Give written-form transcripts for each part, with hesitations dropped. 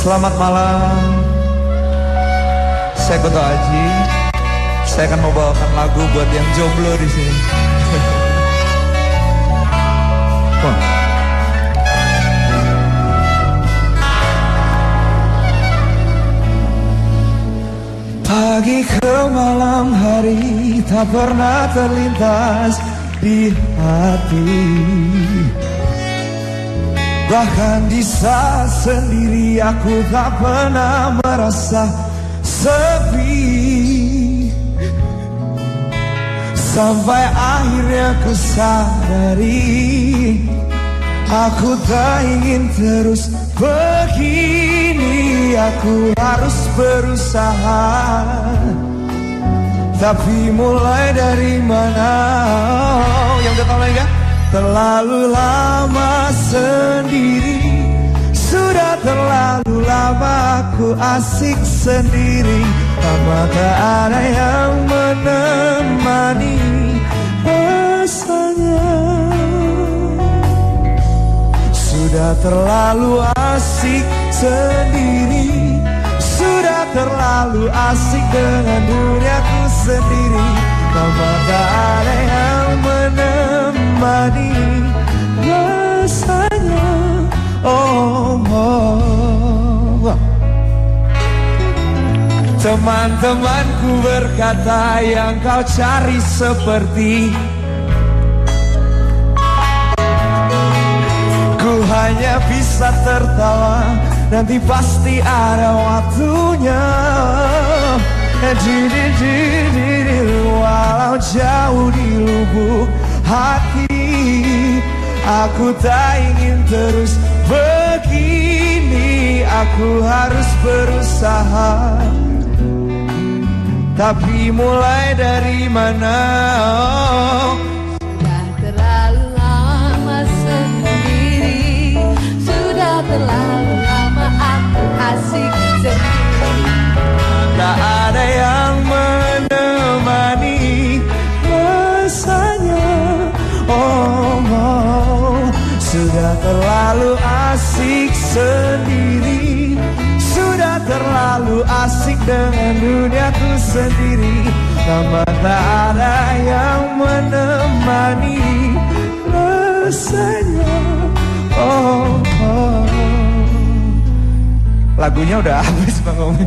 Selamat malam. Saya Kunto Aji. Saya akan membawakan lagu buat yang jomblo di sini. Pagi ke malam hari tak pernah terlintas di hati. Bahkan di saat sendiri aku tak pernah merasa sepi. Sampai akhirnya ku sadari aku tak ingin terus begini. Aku harus berusaha. Tapi mulai dari mana? Yang udah tahu lagi kan? Terlalu lama sendiri. Sudah terlalu lama aku asik sendiri. Lama tak ada yang menemani rasanya. Sudah terlalu asik sendiri. Sudah terlalu asik dengan duniaku sendiri. Lama tak ada yang menemani rasanya. Teman-temanku berkata yang kau cari seperti ku hanya bisa tertawa, nanti pasti ada waktunya. Walau jauh di lubuk hati, aku tak ingin terus begini. Aku harus berusaha. Tapi mulai dari mana? Sudah terlalu lama sendiri. Sudah terlalu lama aku asik sendiri. Tak ada yang menemani rasanya. Sudah terlalu asik sendiri. Sudah terlalu asik dengan duniaku sendiri. Lama tak ada yang menemani rasanya. Lagunya udah habis Bang Omi.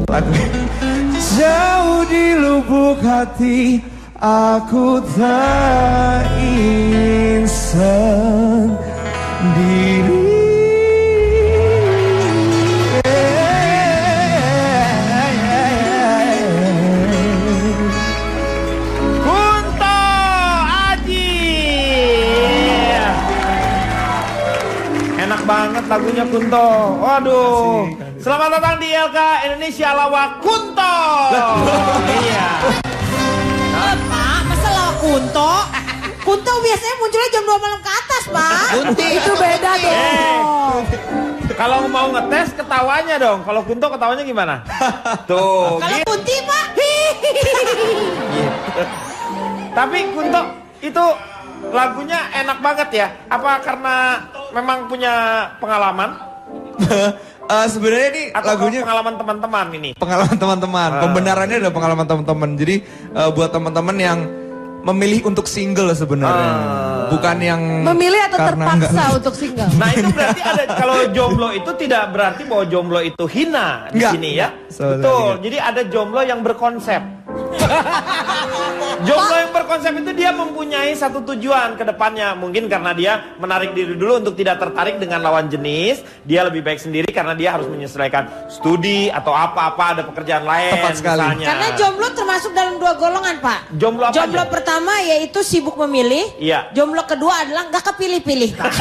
Lagu jauh di lubuk hati, aku tak ingin sendiri. Kunto Aji. Enak banget lagunya Kunto. Waduh. Selamat datang di LK Indonesia Lawak Kunto. Iya. Pak, masa lawak Kunto? Kunto biasanya munculnya jam 2 malam ke atas, Pak. Kunti itu beda dong. Kalau mau ngetes ketawanya dong. Kalau Kunto ketawanya gimana? Tuh. Kalau gitu. Kunti, Pak. Tapi Kunto itu lagunya enak banget ya. Apa karena memang punya pengalaman? Sebenarnya ini atau lagunya pengalaman teman-teman ini. Pengalaman teman-teman. Pembenarannya adalah pengalaman teman-teman. Jadi buat teman-teman yang memilih untuk single sebenarnya, bukan yang memilih atau karena terpaksa untuk single. Nah itu berarti ada, kalau jomblo itu tidak berarti bahwa jomblo itu hina di sini ya. Betul. Jadi ada jomblo yang berkonsep. Jomblo yang berkonsep itu dia mempunyai satu tujuan ke depannya. Mungkin karena dia menarik diri dulu untuk tidak tertarik dengan lawan jenis. Dia lebih baik sendiri karena dia harus menyesuaikan studi atau apa-apa, ada pekerjaan lain. Tepat sekali. Misalnya. Karena jomblo termasuk dalam 2 golongan, Pak. Jomblo apa Jomblo aja? pertama yaitu sibuk memilih. Iya. Jomblo kedua adalah nggak kepilih-pilih, Pak.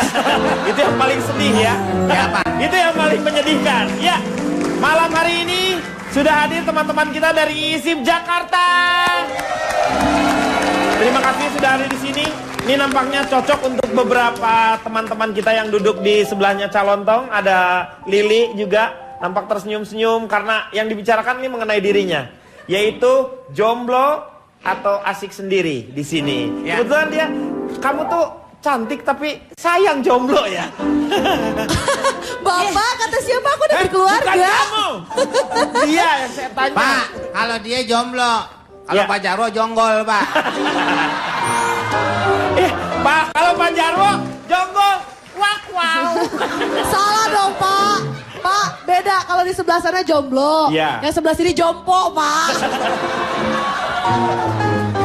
Itu yang paling sedih ya. Ya, itu yang paling menyedihkan. Ya, malam hari ini sudah hadir teman-teman kita dari ISIP Jakarta. Terima kasih sudah hadir di sini. Ini nampaknya cocok untuk beberapa teman-teman kita yang duduk di sebelahnya Calontong. Ada Lili juga, nampak tersenyum-senyum karena yang dibicarakan ini mengenai dirinya, yaitu jomblo atau asik sendiri di sini. Ya. Kebetulan dia, kamu tuh cantik tapi sayang jomblo ya. Bapak kata siapa aku udah Bukan berkeluarga. kamu. Dia yang saya tanya. Pak, kalau dia jomblo, kalau Ya. Pak Jarwo jonggol, Pak. Pak, kalau Pak Jarwo jonggol, wow. Salah dong Pak. Pak beda kalau di sebelah sana jomblo. Iya. Yang sebelah sini jompo Pak.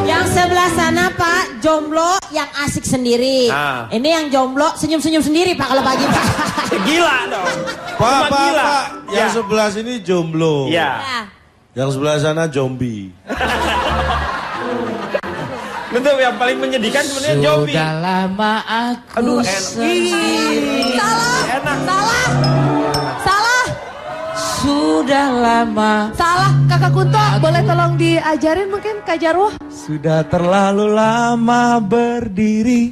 Yang sebelah sana Pak, jomblo yang asik sendiri. Ah. Ini yang jomblo senyum-senyum sendiri Pak kalau pagi Pak. Gila dong. Pak, Cuma Pak, gila. Pak. Yang Ya. sebelah sini jomblo. Ya. Yang sebelah sana zombie. Betul, yang paling menyedihkan sebenarnya zombie. Sudah lama aku Aduh, enak. sendiri. Salah. Enak. Salah. Salah. Sudah lama. Salah. Kakak Kunto boleh tolong diajarin mungkin Kak Jarwo? Sudah terlalu lama berdiri.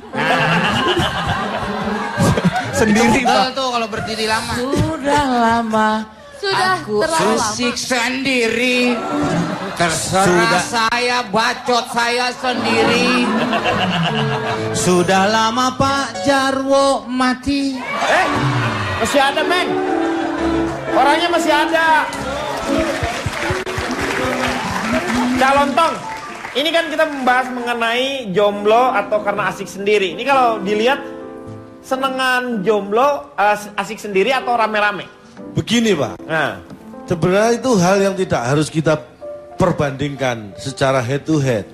Sendiri Betul Pak. tuh kalau berdiri lama. Sudah lama. Sudah Aku terlalu lama. asik sendiri. Terserah saya, bacot saya sendiri. Sudah lama Pak Jarwo mati. Masih ada, Meng. Orangnya masih ada. Calon Tong. Ini kan kita membahas mengenai jomblo atau karena asik sendiri. Ini kalau dilihat senengan jomblo asik sendiri atau rame-rame. Begini Pak, Nah, sebenarnya itu hal yang tidak harus kita perbandingkan secara head to head.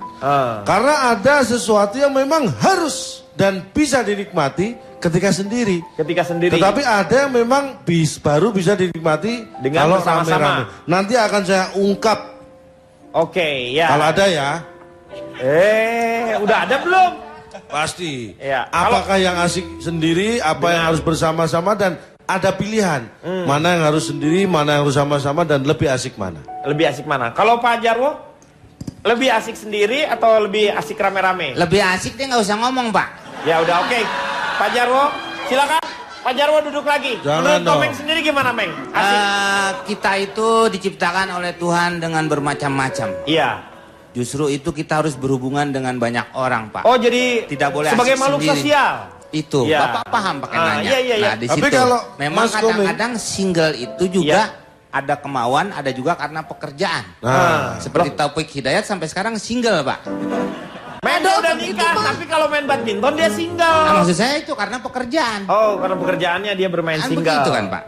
Karena ada sesuatu yang memang harus dan bisa dinikmati ketika sendiri. ketika sendiri. Tetapi ada yang memang baru bisa dinikmati Dengan kalau bersama-sama. rame-rame. Nanti akan saya ungkap Oke, ya. kalau ada ya. Udah ada belum? Pasti. Ya, Apakah yang asik sendiri, apa yang harus bersama-sama dan ada pilihan. Mana yang harus sendiri, mana yang harus sama-sama dan lebih asik mana. Lebih asik mana? Kalau Pak Jarwo, lebih asik sendiri atau lebih asik rame-rame? Lebih asik dia nggak usah ngomong Pak. Ya udah oke. Pak Jarwo, silakan. Pak Jarwo duduk lagi. Jangan Menurut dong. Komeng sendiri gimana, Meng? Asik? Kita itu diciptakan oleh Tuhan dengan bermacam-macam. Iya. Justru itu kita harus berhubungan dengan banyak orang Pak. Oh jadi Tidak boleh sebagai asik makhluk sendiri. sosial. Itu, Iya. Bapak paham pakai nanya. Iya, iya, iya. Nah, di Tapi situ kalau memang Mas Komeng- kadang-kadang single itu juga ada kemauan, ada juga karena pekerjaan. Nah, Seperti Taufik Hidayat sampai sekarang single, Pak. Main Aduh, udah itu nikah, mah. tapi kalau main badminton dia single. Nah, maksud saya itu karena pekerjaan. Oh, karena pekerjaannya dia bermain Kan single. begitu kan, Pak?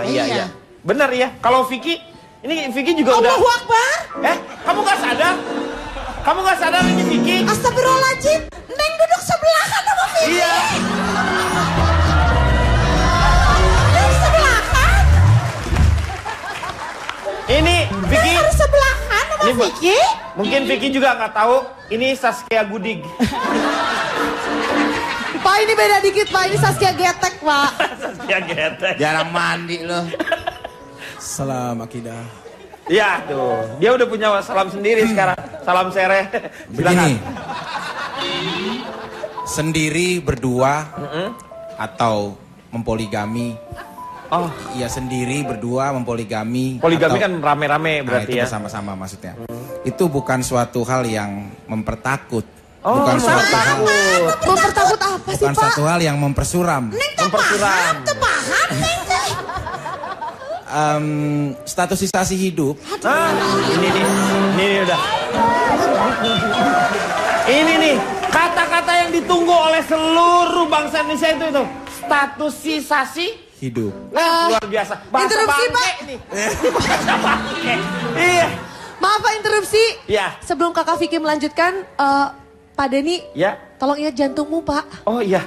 Iya, Iya. iya. Benar ya. Kalau Vicky, ini Vicky juga udah. Allahu Akbar. Kamu gak sadar? Kamu gak sadar ini Vicky? Astagfirullahaladzim. Neng duduk sebelahan sama Vicky. Iya. Neng sebelahan. Ini Vicky. Harus sebelahan sama Ini, Bu. Vicky. Mungkin Vicky juga nggak tahu. Ini Saskia Gudig. Pak ini beda dikit Pak. Ini Saskia Getek Pak. Saskia Getek. Jarang mandi loh. Salam akidah. Iya tuh. Dia udah punya salam sendiri sekarang. Salam sere. Begini. Sendiri berdua atau mempoligami. Oh, Iya sendiri berdua mempoligami. poligami atau- kan rame-rame Nah, berarti itu ya. bersama-sama maksudnya. Itu bukan suatu hal yang mempertakut. Oh, bukan suatu hal, Mempertakut apa sih bukan Pak? satu hal yang mempersuram. Mempersuram. Paham Neng teh. Statusisasi hidup Ini nih. Ini nih udah. Ini nih. Kata-kata yang ditunggu oleh seluruh bangsa Indonesia itu. Statusisasi. hidup. Luar biasa. Bahasa interupsi, bangke Pak. nih. Bahasa bangke. Iya. Maaf Pak interupsi. Iya. Sebelum Kakak Vicky melanjutkan, Pak Denny, Ya. tolong ingat jantungmu Pak. Oh iya.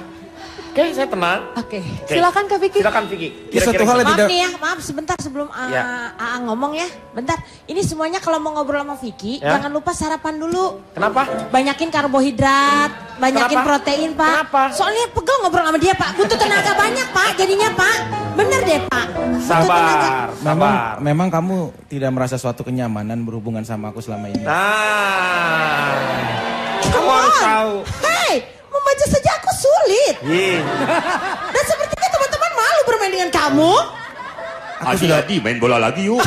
Oke, saya tenang. Oke, silakan Kak Vicky. Silakan Vicky. Ini satu hal yang Maaf tidak nih ya, maaf sebentar sebelum Ya. AA ngomong ya. Bentar, ini semuanya kalau mau ngobrol sama Vicky, Ya. jangan lupa sarapan dulu. Kenapa? Banyakin karbohidrat, banyakin Kenapa? protein Pak. Kenapa? Soalnya pegel ngobrol sama dia Pak, butuh tenaga banyak Pak jadinya Pak. Bener deh Pak. Butuh tenaga. Sabar. memang kamu tidak merasa suatu kenyamanan berhubungan sama aku selama ini. Nah. Kamu harus tahu. Hei, membaca saja aku sulit. Iya. Dan sepertinya teman-teman malu bermain dengan kamu. Adi main bola lagi yuk.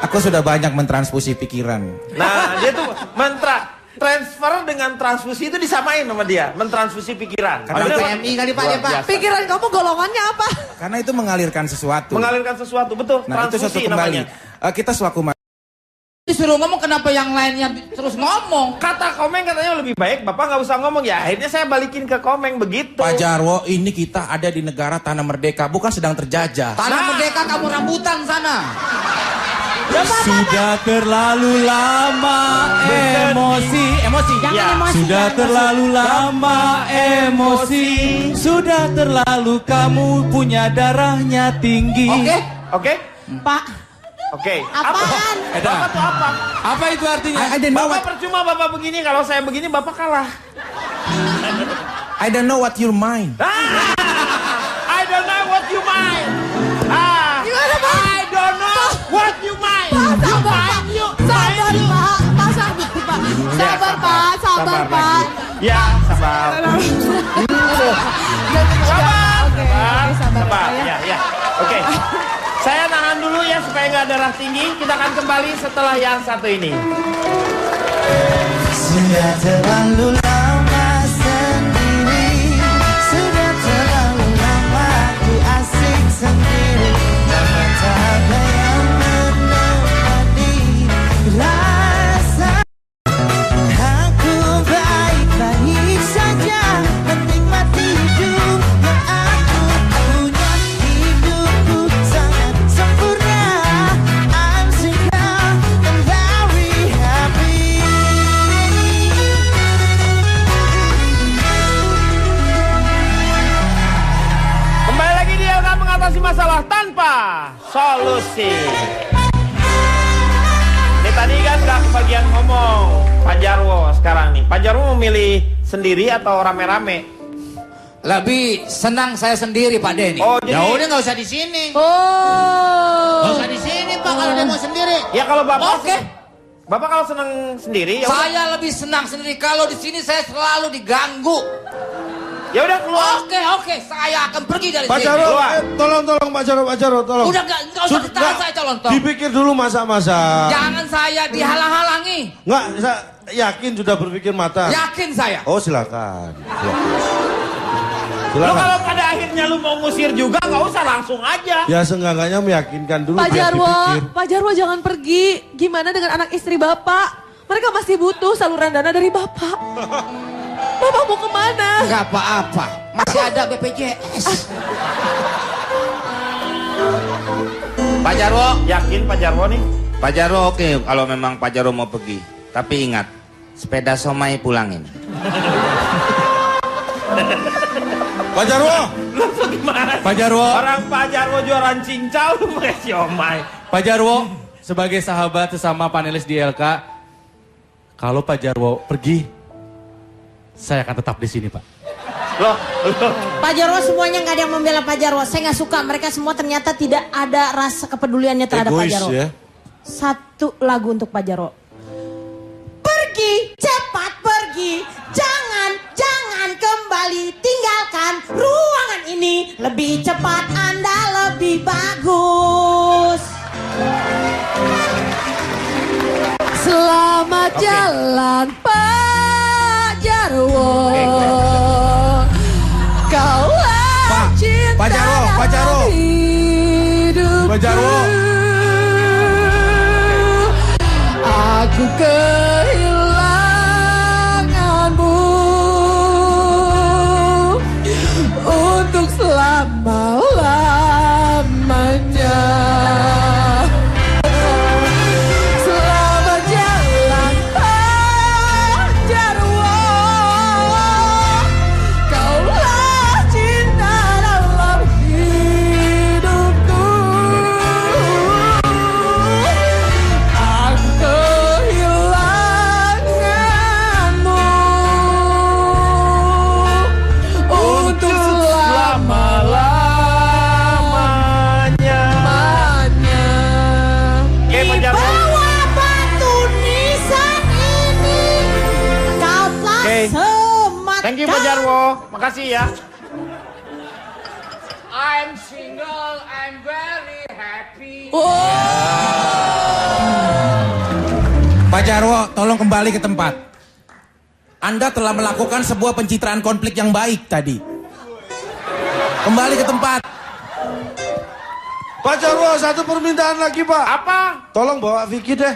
Aku sudah banyak mentransfusi pikiran. Nah, dia tuh mantra. transfer dengan transfusi itu disamain sama dia, mentransfusi pikiran. Karena Padahal- PMI kali Pak dia Pak. Luar biasa. Pikiran kamu golongannya apa? Karena itu mengalirkan sesuatu. Mengalirkan sesuatu, betul. Nah itu suatu Transfusi kembali. namanya. Kita selaku Disuruh ngomong kenapa yang lainnya terus ngomong? Kata Komeng katanya lebih baik Bapak nggak usah ngomong ya. Akhirnya saya balikin ke Komeng begitu. Pak Jarwo, ini kita ada di negara tanah merdeka, bukan sedang terjajah. Tanah merdeka kamu rambutan sana. Sudah terlalu lama emosi. Jangan Ya. emosi. Sudah jangan terlalu lama emosi. Sudah terlalu kamu punya darahnya tinggi. Oke? emosi. Pak, Oke. apaan? Bapak tuh apa? Apa itu artinya? I don't know Bapak what, percuma Bapak begini, kalau saya begini Bapak kalah. I don't know what your mind. I don't know what you mind. Gimana, Pak? I don't know what you mind. You mind, you Sabar, mind, you. Pak. Pak, sabar, Pak. Sabar, Pak. Sabar, Pak. Ya, sabar. Sabar. Sabar. Ya, ya. Oke. Saya tahan dulu ya supaya nggak darah tinggi. Kita akan kembali setelah yang satu ini. Sudah terlalu lama sendiri. Sudah terlalu lama ku asik sendiri. Tak ada yang menemani rasa. Aku baik-baik saja menikmati hidup yang aku punya. Hidupku sangat sempurna. I'm single and very happy. Kembali lagi dia akan mengatasi masalah tanpa solusi. Ini tadi kan nggak kebagian ngomong Pak Jarwo sekarang nih. Pak Jarwo memilih sendiri atau rame-rame? Lebih senang saya sendiri Pak Denny. Oh, jadi- Ya udah nggak usah di sini. Nggak Oh. usah di sini Pak kalau dia mau sendiri. Ya kalau Bapak Oke. Bapak kalau senang sendiri ya udah. Saya lebih senang sendiri. Kalau di sini saya selalu diganggu. Ya udah keluar. Oke, saya akan pergi dari Pak sini. Jarwo, Keluar. tolong Pak Jarwo, tolong. Udah nggak usah Sudah, ditahan saya calon toh. Dipikir dulu masa-masa. Jangan saya dihalang-halangi. Nggak, saya yakin sudah berpikir matang. Yakin saya. Oh silakan. Lo Silakan. kalau pada akhirnya lu mau ngusir juga nggak usah langsung aja. Ya seenggaknya meyakinkan dulu. Pak biar Jarwo, dipikir. Pak Jarwo jangan pergi. Gimana dengan anak istri Bapak? Mereka masih butuh saluran dana dari Bapak. Bapak mau kemana? Nggak apa-apa. Masih ada BPJS. Pak Jarwo. Yakin Pak Jarwo nih? Pak Jarwo oke kalau memang Pak Jarwo mau pergi. Tapi ingat, sepeda somai pulangin. Pak Jarwo. Lu tuh gimana sih? Pak Jarwo. Orang Pak Jarwo jualan cincau lu pakai siomay. Pak Jarwo, sebagai sahabat sesama panelis di LK, kalau Pak Jarwo pergi, saya akan tetap di sini, Pak. Loh. Pak Jarwo semuanya nggak ada yang membela Pak Jarwo. Saya nggak suka. Mereka semua ternyata tidak ada rasa kepeduliannya terhadap Pak Egois Jarwo. ya. Satu lagu untuk Pak Jarwo. Pergi, cepat pergi. Jangan kembali. Tinggalkan ruangan ini. Lebih cepat Anda lebih bagus. Selamat jalan Pak Jarwo. Kaulah cinta Pak Jarwo, Pak Jarwo. dalam hidupku. Pak Jarwo. Aku kehilanganmu untuk selama-lamanya. Selamat jalan Pak Jarwo. Kaulah cinta dalam hidupku. Aku kehilanganmu untuk Selama-lamanya. Oke Pak Jarwo. Bawa batu nisan ini. Kau telah Oke. sematkan. Thank you Pak Jarwo. Makasih ya. I'm single, I'm very happy. Pak Jarwo, tolong kembali ke tempat. Anda telah melakukan sebuah pencitraan konflik yang baik tadi. Kembali ke tempat. Pak Jarwo, satu permintaan lagi Pak. Apa? Tolong bawa Vicky deh.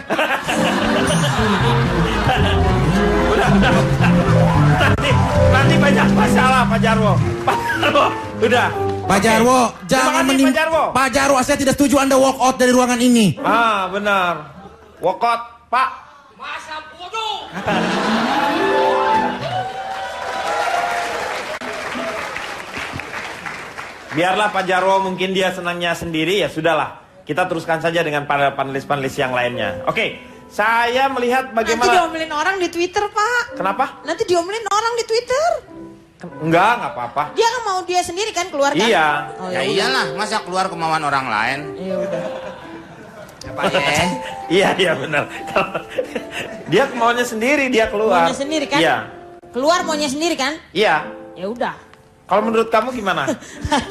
Udah. Nanti banyak masalah Pak Jarwo. Pak Jarwo, udah. Pak Jarwo, jangan kasih, Pak Jarwo. Pak Jarwo, saya tidak setuju Anda walk out dari ruangan ini. Ah, benar. Walkout, Pak. Masa bodoh. Biarlah Pak Jarwo, mungkin dia senangnya sendiri, ya sudahlah. Kita teruskan saja dengan para panelis-panelis yang lainnya. Oke, saya melihat Nanti bagaimana... diomelin orang di Twitter, Pak. Kenapa? Nanti diomelin orang di Twitter. Enggak apa-apa. Dia kan mau dia sendiri kan keluar kan? Iya. Oh, Ya iyalah, masa keluar kemauan orang lain? Ya udah. Apa ya? Iya benar. Dia maunya sendiri, dia keluar. Maunya sendiri kan? Iya. Keluar maunya sendiri kan? Iya. Ya udah. Kalau menurut kamu gimana?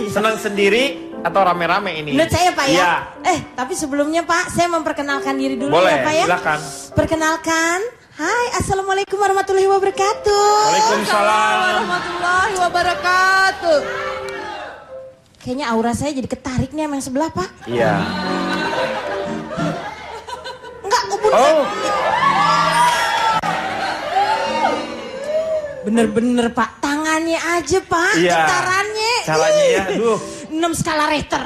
Senang sendiri atau rame-rame ini? Menurut saya Pak ya. Iya. Tapi sebelumnya Pak, saya memperkenalkan diri dulu Boleh, ya Pak ya. silakan. Perkenalkan. Hai, assalamualaikum warahmatullahi wabarakatuh. Waalaikumsalam. Warahmatullahi wabarakatuh. Kayaknya aura saya jadi ketarik nih sama yang sebelah Pak. Iya. Enggak, ubun. Oh, Bener-bener Pak, tangannya aja Pak, Iya. getarannya. Caranya ya, aduh. 6 skala Richter.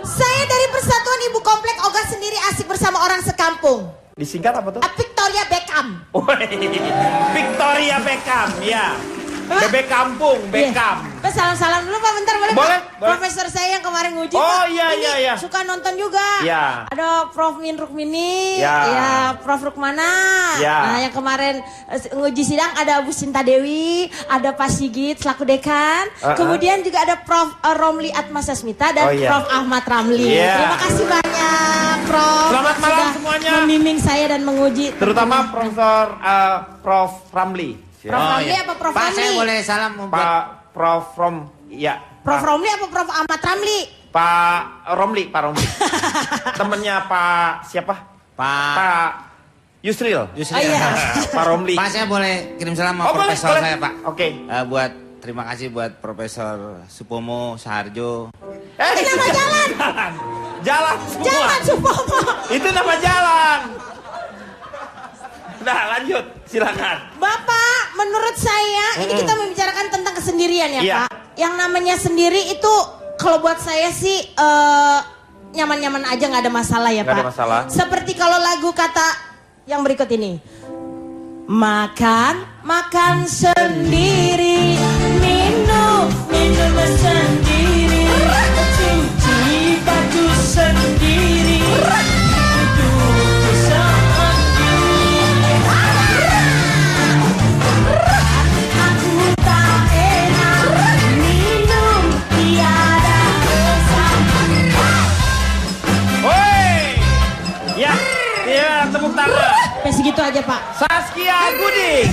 Saya dari Persatuan Ibu Komplek Ogah Sendiri Asik bersama orang sekampung. disingkat apa tuh? Victoria Beckham. Woi, Victoria Beckham, ya. Bebek kampung, Beckham. Pak, salam-salam dulu Pak, bentar boleh Boleh, Pak? boleh. Profesor saya yang kemarin nguji Oh, Pak. iya, Ini iya, iya. suka nonton juga. Iya. Ada Prof Min Rukmini, Iya. ya Prof Rukmana. Iya. Nah yang kemarin nguji sidang ada Bu Sinta Dewi, ada Pak Sigit selaku dekan. Kemudian juga ada Prof Romli Atmasasmita dan Oh, iya. Prof Ahmad Ramli. Iya. Terima kasih banyak Prof. Selamat malam sudah semuanya. membimbing saya dan menguji. Terutama Prof Ramli. Prof Ramli apa Prof Pak, saya Ramli? boleh salam buat Pak Prof Rom, ya. Prof Romli apa Prof Ahmad Ramli? Pak Romli. Temennya Pak siapa? Pak Pak Yusril. Yusri. Oh, iya. Pak Romli. Pak, saya boleh kirim salam sama Oh, boleh, profesor boleh. saya, Pak. Oke. Buat terima kasih buat Profesor Supomo Saharjo. Itu nama jalan. Jalan semua. Jangan Supomo. Itu nama jalan. Nah, lanjut. Silakan. Bapak, menurut saya ini kita membicarakan tentang kesendirian ya Iya. Pak. Yang namanya sendiri itu kalau buat saya sih nyaman-nyaman aja nggak ada masalah ya Nggak Pak. ada masalah. Seperti kalau lagu kata yang berikut ini. Makan sendiri, minum sendiri, cuci baju sendiri, hidup aku tak enak, minum tiada kesan. Woi. Ya, tepuk tangan. Sampai segitu aja Pak. Saskia Guding.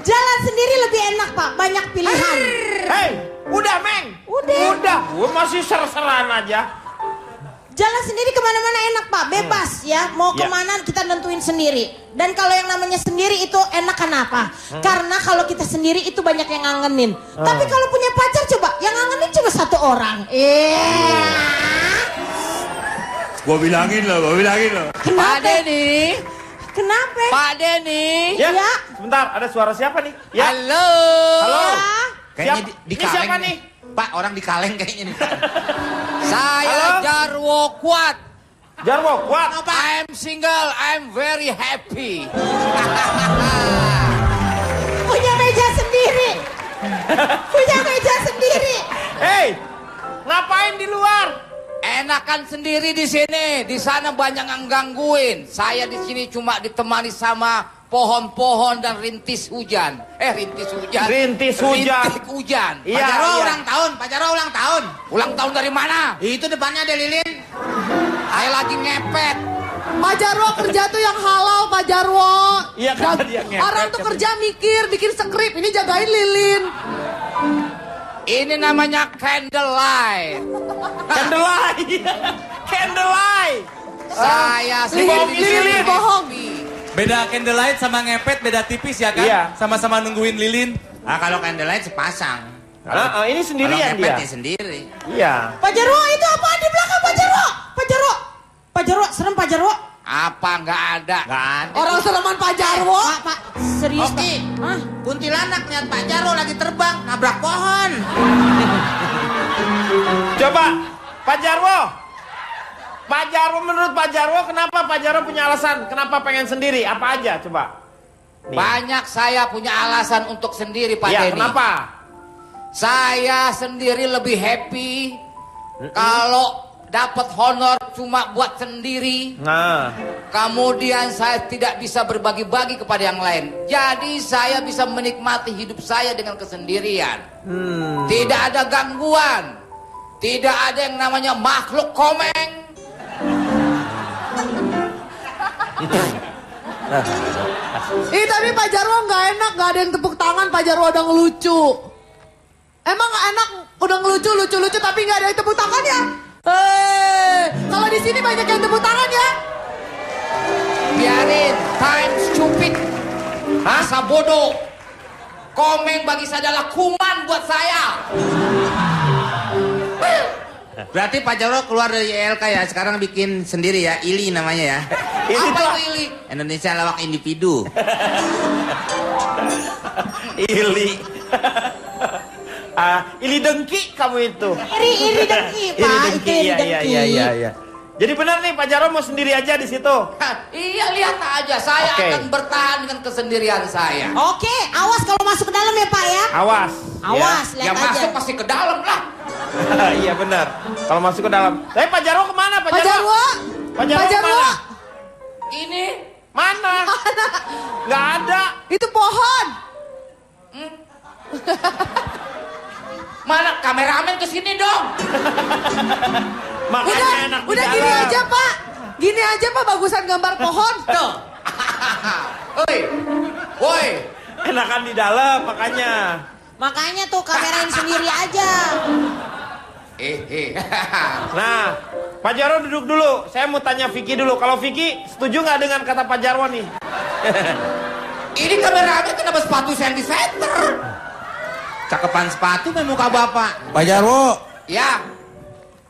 Jalan sendiri lebih enak Pak, banyak pilihan. Hei, udah Meng. Udah. Gue masih ser-seran aja. Jalan sendiri kemana-mana enak Pak, bebas ya. Mau Ya. kemana kita nentuin sendiri. Dan kalau yang namanya sendiri itu enak kenapa? Karena kalau kita sendiri itu banyak yang ngangenin. Tapi kalau punya pacar coba, yang ngangenin cuma satu orang. Gua bilangin loh. Kenapa? Kenapa? Pak Denny. Ya. Ya. Sebentar, ada suara siapa nih? Ya. Halo. Halo. Kayaknya Siap- di ini kaleng siapa nih. nih? Pak, orang di kaleng kayaknya nih. Saya Halo? Jarwo Kuat. Jarwo, kuat. I'm single, I'm very happy. Punya meja sendiri. Punya meja sendiri. Hei, ngapain di luar? Enakan sendiri di sini. Di sana banyak yang gangguin. Saya di sini cuma ditemani sama pohon-pohon dan rintis hujan. Rintis hujan. Rintis hujan. Rintik hujan. Iya, Pak Jarwo iya. ulang tahun, Pak Jarwo ulang tahun. Ulang tahun dari mana? Itu depannya ada lilin. Saya lagi ngepet. Pak Jarwo kerja tuh yang halal Pak Jarwo. Iya, kan dia ngepet. Orang tuh kerja mikir, bikin skrip, ini jagain lilin. Ini namanya candlelight. Candlelight. Candlelight. Saya Lilin, sendiri di sini lilin bohong. happy. Beda candlelight sama ngepet beda tipis ya kan? Iya. Sama-sama nungguin lilin. Ah, kalau candlelight sepasang. Ini sendirian kalau ngepet dia. ya sendiri. Iya. Pak Jarwo itu apaan di belakang Pak Jarwo? Pak Jarwo. Pak Jarwo, serem Pak Jarwo. Apa nggak ada? Nggak ada. Orang sereman Pak Jarwo. Pak, serius Oke. Pak. Hah? Kuntilanak lihat Pak Jarwo lagi terbang, nabrak pohon. Coba Pak Jarwo. Pak Jarwo, menurut Pak Jarwo kenapa Pak Jarwo punya alasan? Kenapa pengen sendiri? Apa aja coba? Nih. Banyak saya punya alasan untuk sendiri Pak Ya, Denny. kenapa? Saya sendiri lebih happy kalau dapat honor cuma buat sendiri. Nah, Kemudian saya tidak bisa berbagi-bagi kepada yang lain. Jadi saya bisa menikmati hidup saya dengan kesendirian. Tidak ada gangguan. Tidak ada yang namanya makhluk komeng. Tapi Pak Jarwo nggak enak, nggak ada yang tepuk tangan. Pak Jarwo udah ngelucu. Emang nggak enak udah ngelucu, lucu-lucu tapi nggak ada yang tepuk tangan ya? Kalau di sini banyak yang tepuk tangan ya? Biarin, time stupid. Masa bodoh. Komeng bagi saya adalah kuman buat saya. Berarti Pak Jarwo keluar dari ILK ya, sekarang bikin sendiri ya, ILI namanya ya. Apa itu Ili? Indonesia Lawak Individu. Ili. Ili dengki kamu itu. Iri dengki, Pak. Ili Itu dengki, iri iya, dengki. iya. Jadi benar nih Pak Jarwo mau sendiri aja di situ. Iya, lihat aja. Saya Oke. akan bertahan dengan kesendirian saya. Oke, awas kalau masuk ke dalam ya Pak ya. Awas. Awas, lihat Yang aja. masuk pasti ke dalam lah. Iya benar. Kalau masuk ke dalam. Tapi Pak Jarwo kemana Pak Pak Jarwo. Pak Jarwo Pak Jarwo. kemana? Ini Mana? Nggak ada. Itu pohon. mana kameramen kesini dong. Makanya enak di Udah dalam. gini aja Pak. Gini aja Pak, bagusan gambar pohon. Tuh. Woi. Enakan di dalam makanya. Makanya tuh kamerain sendiri aja. Nah, Pak Jarwo duduk dulu. Saya mau tanya Vicky dulu. Kalau Vicky setuju nggak dengan kata Pak Jarwo nih? Ini kameramen kenapa sepatu sentimeter? Cakepan sepatu main muka bapak. Pak Jarwo, Ya.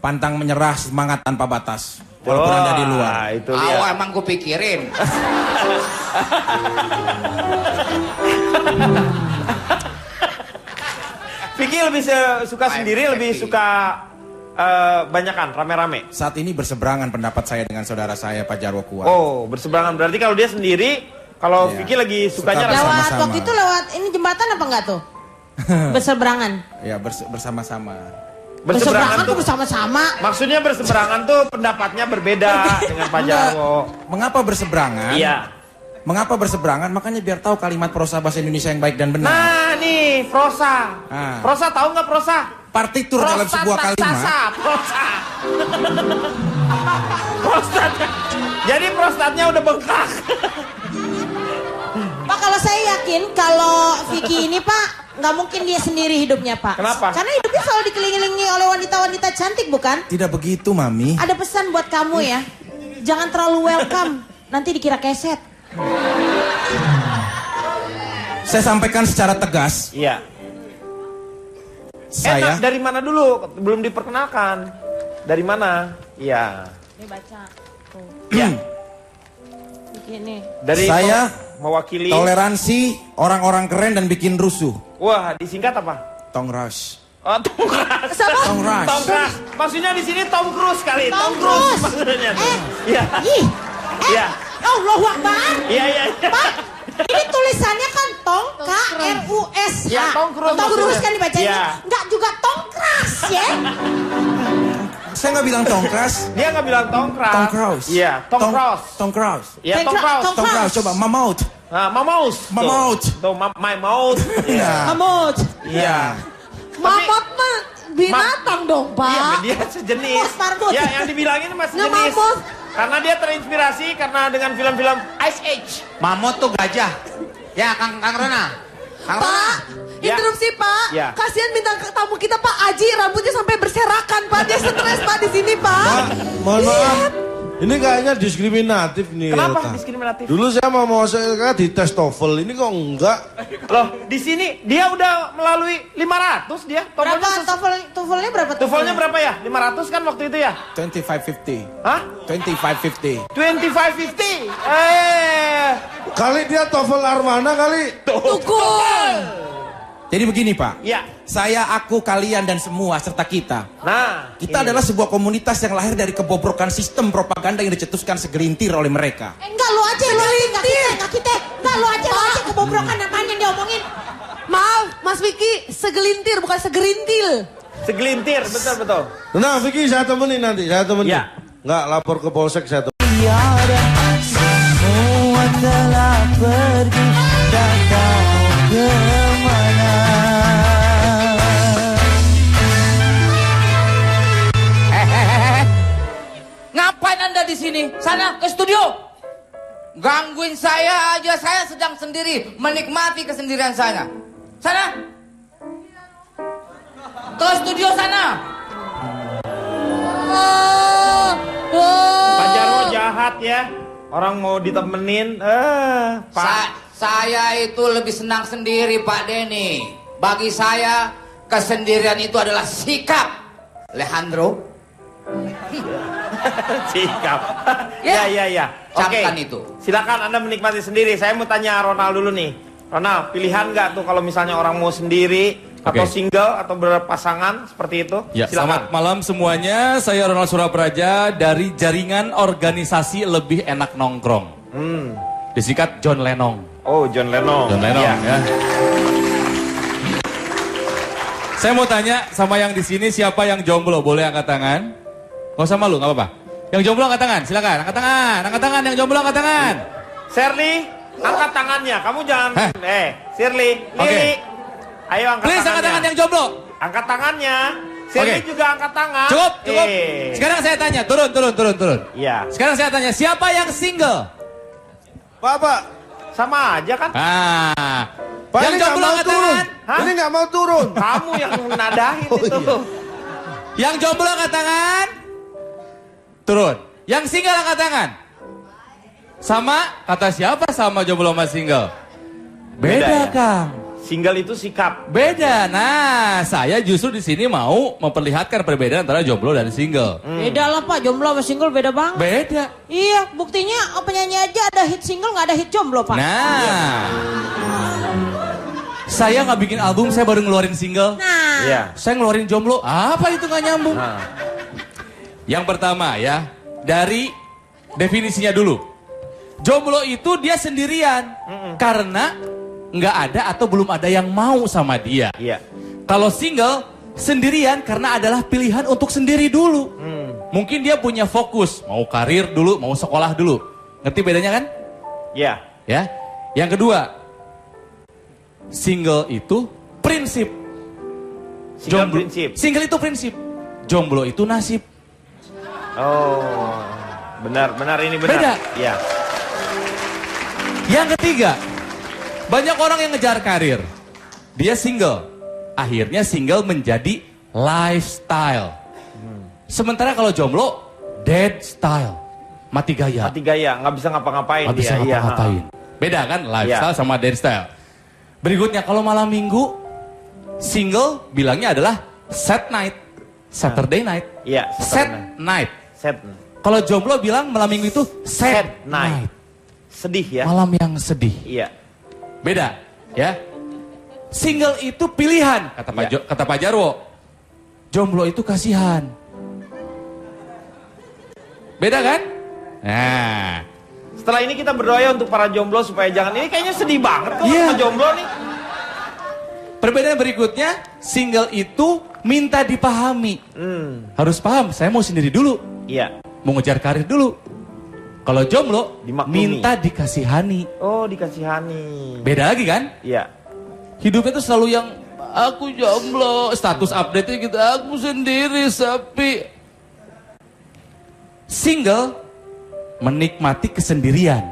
pantang menyerah, semangat tanpa batas. Walaupun Anda di luar. Itu dia. Emang gue pikirin. Vicky lebih suka sendiri, lebih suka banyakan, rame-rame. Saat ini berseberangan pendapat saya dengan saudara saya Pak Jarwo Kuat. Oh, berseberangan. Berarti kalau dia sendiri, kalau Iya. Vicky lagi sukanya Suka rame. Lewat Bersama-sama. waktu itu lewat ini jembatan apa enggak tuh? Berseberangan. Ya bersama-sama. Berseberangan tuh, bersama-sama. maksudnya berseberangan tuh pendapatnya berbeda dengan Pak Jarwo. Mengapa berseberangan? Iya. Mengapa berseberangan? Makanya biar tahu kalimat prosa bahasa Indonesia yang baik dan benar. Nah nih, prosa. Ah. Prosa tahu nggak prosa? Partitur dalam sebuah kalimat. Prosa. Prostat. Jadi prostatnya udah bengkak. Pak, kalau saya yakin kalau Vicky ini Pak, nggak mungkin dia sendiri hidupnya Pak. Kenapa? Karena hidupnya selalu dikelilingi oleh wanita-wanita cantik bukan? Tidak begitu, Mami. Ada pesan buat kamu ya. Jangan terlalu welcome, nanti dikira keset. Saya sampaikan secara tegas. Iya. Saya Enak, dari mana dulu? Belum diperkenalkan. Dari mana? Iya. Ini baca. Tuh. Iya. Begini. Dari Saya mewakili. toleransi orang-orang keren dan bikin rusuh. Wah, disingkat apa? Tong Rush. Oh, Tom Cruise. Tong Rush. Tom Cruise. Maksudnya di sini Tom Cruise kali. Tom Cruise. Maksudnya. Iya. Ih, Iya. Allahu Akbar. Iya. Pak, ini tulisannya kan Tong K-R-U-S. Ya, Tom Cruise Tong Cruise maksudnya. kan dibacanya. Ya. Enggak juga Tong Cruise ya. Saya nggak bilang Tong Cruise. Dia nggak bilang Tom Cruise. Tom Cruise. Iya, Tom Cruise. Tom Cruise. Iya, Tom Cruise. Tom Tom Cruise. Coba Mamaut. Nah, Mamaus. Mamaut. Tuh, my mouth. Iya. Mamut. Iya. Mamut mah binatang dong Iya, Pak. dia sejenis. Marbot. Ya, yang dibilangin masih Nggak sejenis. mamut. Karena dia terinspirasi karena dengan film-film Ice Age. Mamut tuh gajah. Ya, Kang Rona. Kang Rona. Pak, Ya. interupsi Pak. Ya. Kasihan bintang tamu kita Pak Aji, rambutnya sampai berserakan Pak. Dia stres Pak di sini Pak. Pak, mohon maaf. Ini kayaknya diskriminatif nih. Kenapa LK. diskriminatif? Dulu saya mau masuk LK di tes TOEFL, ini kok enggak? Loh, di sini dia udah melalui 500 dia. Berapa TOEFL-nya berapa? TOEFL-nya berapa ya? 500 kan waktu itu ya? 2550. Hah? 2550. 2550. Kali dia TOEFL Armana kali. Tukul. Jadi begini Pak, Ya. saya, aku, kalian dan semua serta kita. Nah, Kita ini. adalah sebuah komunitas yang lahir dari kebobrokan sistem propaganda yang dicetuskan segelintir oleh mereka. Enggak lu aja, enggak kita. Enggak lu aja kebobrokan apaan yang diomongin. Maaf, Mas Vicky, segelintir bukan segerintil. Segelintir, betul. Nah Vicky saya temenin nanti, saya temenin. Ya. Enggak lapor ke Polsek saya temenin. Semua telah pergi dan tahu kemana. Ngapain Anda di sini? Sana ke studio. Gangguin saya aja, saya sedang sendiri menikmati kesendirian saya. Sana. Ke studio sana. Pak Jarwo jahat ya. Orang mau ditemenin, Pak. Saya itu lebih senang sendiri Pak Denny. Bagi saya kesendirian itu adalah sikap. Alejandro. Sikap. Ya. Ya. Camkan itu. Silakan Anda menikmati sendiri. Saya mau tanya Ronald dulu nih. Ronald, pilihan nggak tuh kalau misalnya orang mau sendiri atau single atau berpasangan seperti itu? Ya, selamat malam semuanya. Saya Ronald Surapraja dari jaringan organisasi Lebih Enak Nongkrong. Disingkat John Lennon. Oh, John Lennon. John Lennon Ya. ya. Saya mau tanya sama yang di sini siapa yang jomblo? Boleh angkat tangan? Gak usah malu, gak apa-apa. Yang jomblo angkat tangan, silakan. Angkat tangan yang jomblo angkat tangan. Shirley, angkat tangannya. Kamu jangan. Shirley, Lili. Oke. Ayo angkat Please angkat tangan yang jomblo. Angkat tangannya. Shirley Oke. juga angkat tangan. Cukup. Sekarang saya tanya, turun. Iya. Sekarang saya tanya, siapa yang single? Pak. Sama aja kan? Pak Yang ini nggak jomblo mau angkat turun. tangan. Hah? Ini nggak mau turun. Kamu yang nadahin itu. Yang jomblo angkat tangan. Turun. Yang single angkat tangan. Sama, kata siapa sama jomblo sama single? Beda Beda, ya? Kang. Single itu sikap. Beda. Nah, saya justru di sini mau memperlihatkan perbedaan antara jomblo dan single. Beda lah Pak, jomblo sama single beda banget. Beda. Iya, buktinya penyanyi aja ada hit single nggak ada hit jomblo Pak. Nah, saya nggak bikin album, saya baru ngeluarin single. Nah. Iya. Saya ngeluarin jomblo, apa itu nggak nyambung? Nah. Yang pertama ya, dari definisinya dulu. Jomblo itu dia sendirian, karena nggak ada atau belum ada yang mau sama dia. Iya. Kalau single, sendirian karena adalah pilihan untuk sendiri dulu. Mungkin dia punya fokus, mau karir dulu, mau sekolah dulu. Ngerti bedanya kan? Iya. Ya. Yang kedua, single itu prinsip. Single prinsip. Single itu prinsip. Jomblo itu nasib. Oh. Benar ini benar. Beda. Iya. Yang ketiga, banyak orang yang ngejar karir. Dia single. Akhirnya single menjadi lifestyle. Sementara kalau jomblo, dead style. Mati gaya. Mati gaya, nggak bisa ngapa-ngapain Nggak bisa dia. ngapa-ngapain. Beda kan lifestyle sama dead style. Berikutnya kalau malam minggu, single bilangnya adalah sad night. Saturday night. Iya. Sad night. Sad. Kalau jomblo bilang malam minggu itu sad night. Sedih ya. Malam yang sedih. Iya. Beda, ya. Single itu pilihan, kata Pak Jarwo. Jomblo itu kasihan. Beda kan? Nah, Setelah ini kita berdoa ya untuk para jomblo supaya jangan, ini kayaknya sedih banget kok Iya. sama jomblo nih. perbedaan berikutnya, single itu minta dipahami. Harus paham, saya mau sendiri dulu. Iya. Mau ngejar karir dulu. Kalau jomblo, Dimaklumi. minta dikasihani. Oh, dikasihani. Beda lagi kan? Iya. Hidupnya tuh selalu yang aku jomblo, status update-nya gitu, aku sendiri sepi. Single menikmati kesendirian.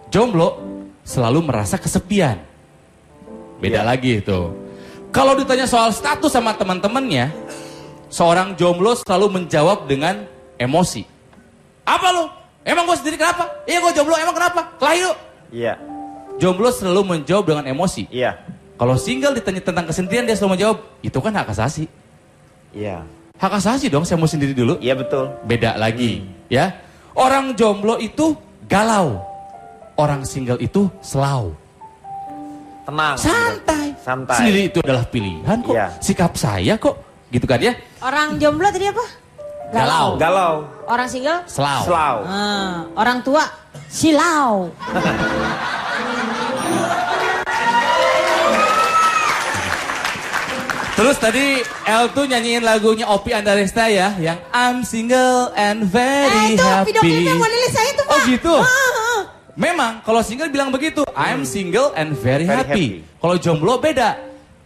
Jomblo selalu merasa kesepian. Beda lagi itu. Kalau ditanya soal status sama teman-temannya, seorang jomblo selalu menjawab dengan emosi. Apa lu? Emang gue sendiri kenapa? Iya gue jomblo, emang kenapa? Kelahi lu. Iya. Jomblo selalu menjawab dengan emosi. Iya. Kalau single ditanya tentang kesendirian dia selalu menjawab, itu kan hak asasi. Iya. Hak asasi dong, saya mau sendiri dulu. Iya betul. Beda lagi, ya. Orang jomblo itu galau. Orang single itu selau. Tenang. Santai. Santai. Sendiri itu adalah pilihan kok. Iya. Sikap saya kok. Gitu kan ya? Orang jomblo tadi apa? Galau. Galau. Orang single? Selau. Selau. Orang tua? Silau. Terus tadi El tuh nyanyiin lagunya Opi Andaresta ya, yang I'm single and very itu happy. video klipnya wanita saya itu, Pak. Oh gitu? Memang kalau single bilang begitu, I'm single and very happy. Kalau jomblo beda,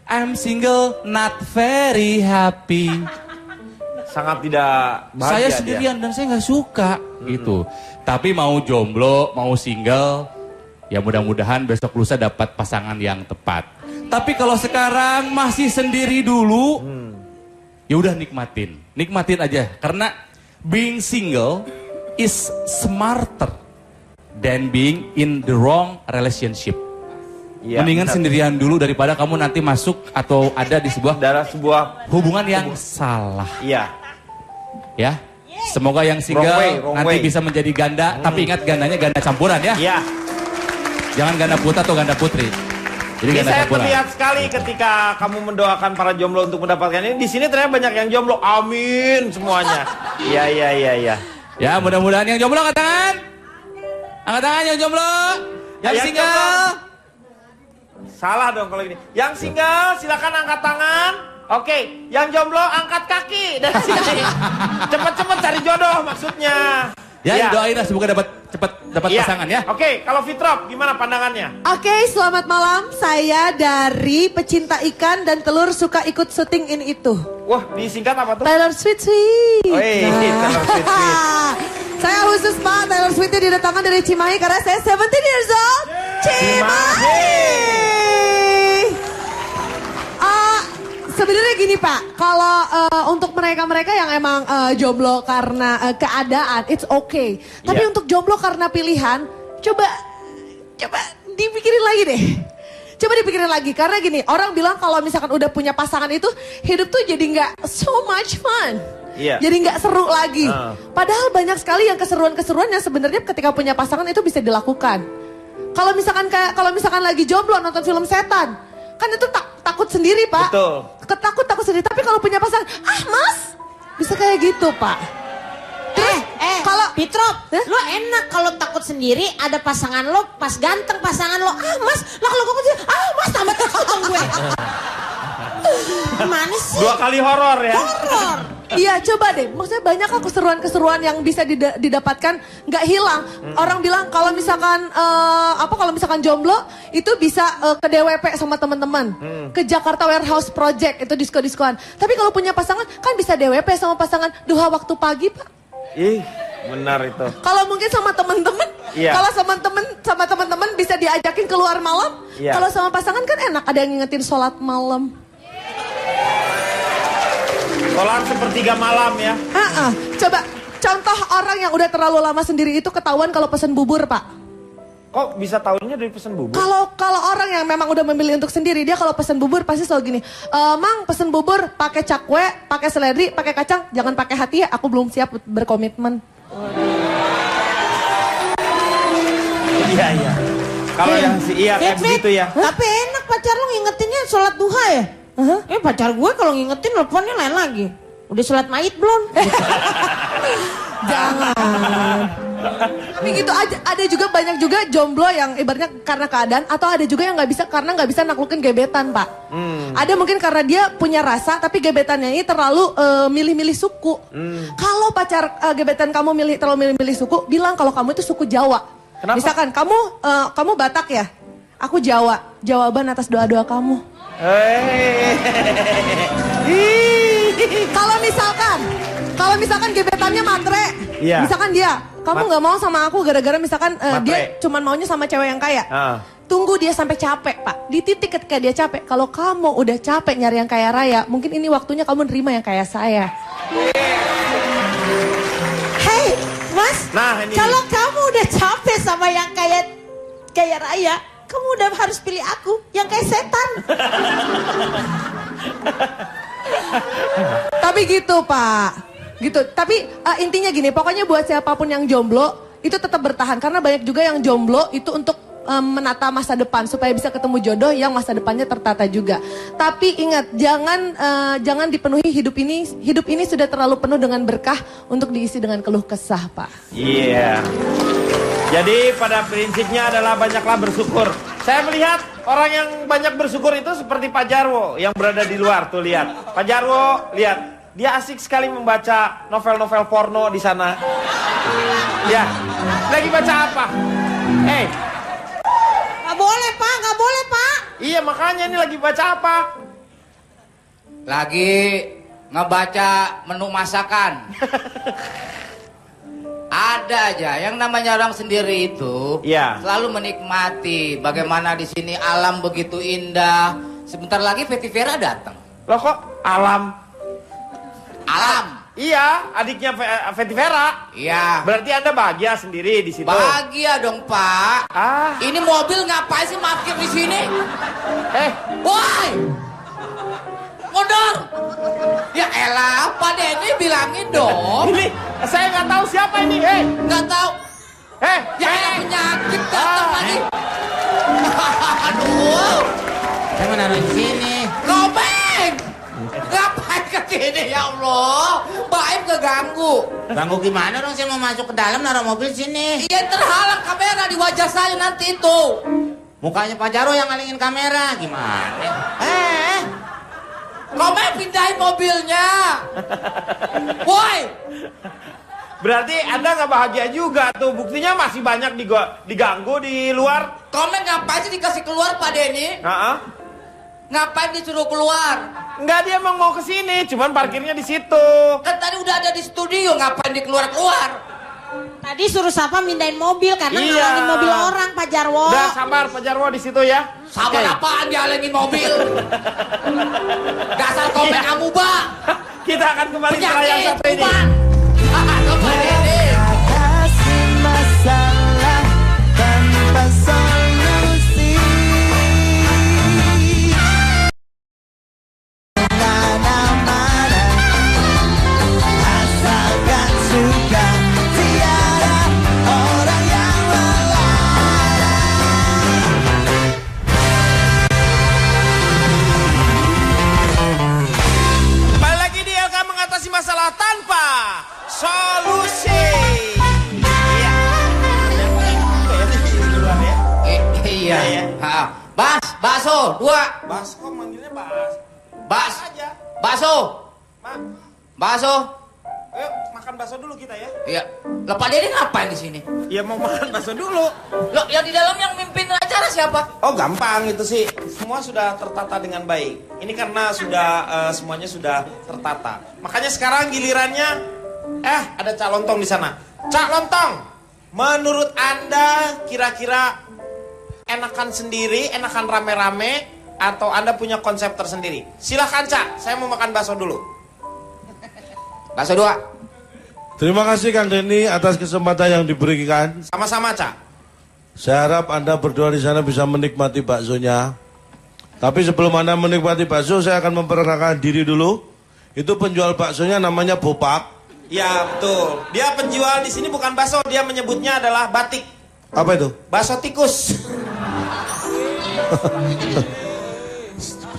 I'm single not very happy. Sangat tidak bahagia Saya sendirian dan saya nggak suka gitu. Tapi mau jomblo, mau single, ya mudah-mudahan besok lusa dapat pasangan yang tepat. Tapi kalau sekarang masih sendiri dulu, ya udah nikmatin aja. Karena being single is smarter than being in the wrong relationship. Ya, Mendingan benar. sendirian dulu daripada kamu nanti masuk atau ada di sebuah hubungan yang salah. Iya. Ya, semoga yang single Wrong nanti way. bisa menjadi ganda. Tapi ingat gandanya ganda campuran ya. Iya. Jangan ganda putra atau ganda putri. Jadi Ini ganda saya campuran. terlihat sekali ketika kamu mendoakan para jomblo untuk mendapatkan ini. Di sini ternyata banyak yang jomblo. Amin semuanya. Iya. Ya, mudah-mudahan yang jomblo angkat tangan. Angkat tangan yang jomblo. Yang Yang single. jomblo. Salah dong kalau ini. Yang single silakan angkat tangan. Oke, yang jomblo angkat kaki dari sini. Cepet-cepet cari jodoh maksudnya. Ya, doain lah semoga cepat dapat Iya. pasangan ya. Oke, kalau Fitrop gimana pandangannya? Oke, selamat malam. Saya dari pecinta ikan dan telur suka ikut syuting in itu. Wah, disingkat apa tuh? Taylor Swift. Nah. Taylor Swift. Saya khusus Pak, Taylor Swift didatangkan dari Cimahi karena saya 17 years old. Cimahi. Sebenarnya gini Pak, kalau untuk mereka-mereka yang emang jomblo karena keadaan, it's okay. Tapi Iya. untuk jomblo karena pilihan, coba dipikirin lagi deh. Coba dipikirin lagi, karena gini, orang bilang kalau misalkan udah punya pasangan itu, hidup tuh jadi nggak so much fun. Iya. Jadi nggak seru lagi. Padahal banyak sekali yang keseruan-keseruan yang sebenarnya ketika punya pasangan itu bisa dilakukan. Kalau misalkan lagi jomblo nonton film setan, kan itu takut sendiri Pak. Betul. Takut sendiri. Tapi kalau punya pasangan, Mas, bisa kayak gitu Pak. Kalau Fitrop, lo enak kalau takut sendiri ada pasangan lo, pas ganteng pasangan lo, Mas, lah kalau gue Mas tambah takut gue. Gimana sih? 2 kali horor ya. Horor. Iya coba deh, maksudnya banyak kan keseruan-keseruan yang bisa didapatkan nggak hilang. Orang bilang kalau misalkan jomblo itu bisa ke DWP sama teman-teman, ke Jakarta Warehouse Project itu disko-diskoan. Tapi kalau punya pasangan kan bisa DWP sama pasangan duha waktu pagi Pak. Ih, benar itu. Kalau mungkin sama teman-teman, Iya. kalau sama teman-teman bisa diajakin keluar malam. Iya. Kalau sama pasangan kan enak, ada yang ngingetin sholat malam. Sholat sepertiga malam ya. Coba contoh orang yang udah terlalu lama sendiri itu ketahuan kalau pesen bubur Pak. Kok bisa tahunya dari pesan bubur? Kalau orang yang memang udah memilih untuk sendiri, dia kalau pesen bubur pasti selalu gini, Mang pesen bubur pakai cakwe, pakai seledri, pakai kacang, jangan pakai hati ya, aku belum siap berkomitmen. Iya. Kalau yang kayak begitu ya. Tapi enak pacar lo ngingetinnya sholat duha ya? Pacar gue kalau ngingetin teleponnya lain lagi. Udah sholat maid belum? Jangan. Tapi gitu aja, ada juga banyak juga jomblo yang ibaratnya karena keadaan, atau ada juga yang nggak bisa naklukin gebetan Pak. Ada mungkin karena dia punya rasa tapi gebetannya ini terlalu milih-milih suku. Kalau pacar gebetan kamu terlalu milih-milih suku, bilang kalau kamu itu suku Jawa. Kenapa? Misalkan kamu Batak ya, aku Jawa. Jawaban atas doa-doa kamu. Kalau misalkan gebetannya matre, Iya. misalkan kamu nggak mau sama aku gara-gara misalkan dia Matre. cuman maunya sama cewek yang kaya. Tunggu dia sampai capek Pak. Di titik ketika dia capek, kalau kamu udah capek nyari yang kaya raya, mungkin ini waktunya kamu nerima yang kayak saya. Hei, Mas, Nah ini. Kalau kamu udah capek sama yang kayak Raya, kamu udah harus pilih aku yang kayak setan. Tapi gitu Pak, gitu. Tapi intinya gini, pokoknya buat siapapun yang jomblo itu tetap bertahan karena banyak juga yang jomblo itu untuk menata masa depan supaya bisa ketemu jodoh yang masa depannya tertata juga. Tapi ingat, jangan dipenuhi hidup ini. Hidup ini sudah terlalu penuh dengan berkah untuk diisi dengan keluh kesah, Pak. Iya. Jadi pada prinsipnya adalah banyaklah bersyukur. Saya melihat orang yang banyak bersyukur itu seperti Pak Jarwo yang berada di luar tuh, lihat. Pak Jarwo, lihat. Dia asik sekali membaca novel-novel porno di sana. Ya. Lagi baca apa? Gak boleh Pak, gak boleh Pak. Iya, makanya ini lagi baca apa? Lagi ngebaca menu masakan. Ada aja yang namanya orang sendiri itu selalu menikmati bagaimana di sini alam begitu indah. Sebentar lagi Fetty Vera datang. Loh kok alam? Alam. Iya, adiknya Fetty Vera. Iya. Berarti Anda bahagia sendiri di situ. Bahagia dong, Pak. Ini mobil ngapain sih parkir di sini? Woi! Mundur! Ya elah, Pak Denny bilangin dong. Ini saya nggak tahu siapa ini. Nggak tahu. Ya elah penyakit datang lagi. Aduh. Saya mau naruh di sini. Komeng! Ngapain ke sini ya Allah? Baik keganggu. Ganggu gimana dong, saya mau masuk ke dalam naruh mobil sini. Iya terhalang kamera di wajah saya nanti itu. Mukanya Pak Jarwo yang ngalingin kamera, gimana? Komeng pindahin mobilnya. Woi. Berarti Anda nggak bahagia juga tuh. Buktinya masih banyak diganggu di luar. Komeng ngapain sih dikasih keluar Pak Denny? Ngapain disuruh keluar? Enggak, dia emang mau ke sini, cuman parkirnya di situ. Kan tadi udah ada di studio, ngapain dikeluar-keluar? Tadi suruh siapa mindahin mobil karena ngalangin mobil orang Pak Jarwo. Udah sabar Pak Jarwo di situ ya. Sabar apaan dialengin mobil? Dasar Komeng amuba. Kita akan kembali setelah yang satu ini. Atasi masalah tanpa solusi. Mana-mana asalkan suka, tiada orang yang Kembali lagi di LK mengatasi masalah tanpa solusi. Iya. Bakso 2. Bas kok manggilnya Bas? Bakso. Bakso. Ayo makan bakso dulu kita ya. Iya. Lah Pak Denny ngapain di sini? Ya mau makan bakso dulu. Loh, yang di dalam yang mimpin acara siapa? Oh gampang itu sih. Semua sudah tertata dengan baik. Ini karena sudah semuanya sudah tertata. Makanya sekarang gilirannya ada Cak Lontong di sana. Cak Lontong, menurut Anda kira-kira enakan sendiri, enakan rame-rame, atau Anda punya konsep tersendiri? Silahkan Cak, saya mau makan bakso dulu. Bakso 2. Terima kasih Kang Denny atas kesempatan yang diberikan. Sama-sama Cak. Saya harap Anda berdua di sana bisa menikmati baksonya. Tapi sebelum Anda menikmati bakso, saya akan memperkenalkan diri dulu. Itu penjual baksonya namanya Bopak. Ya betul. Dia penjual di sini bukan bakso, dia menyebutnya adalah batik. Apa itu? Bakso tikus.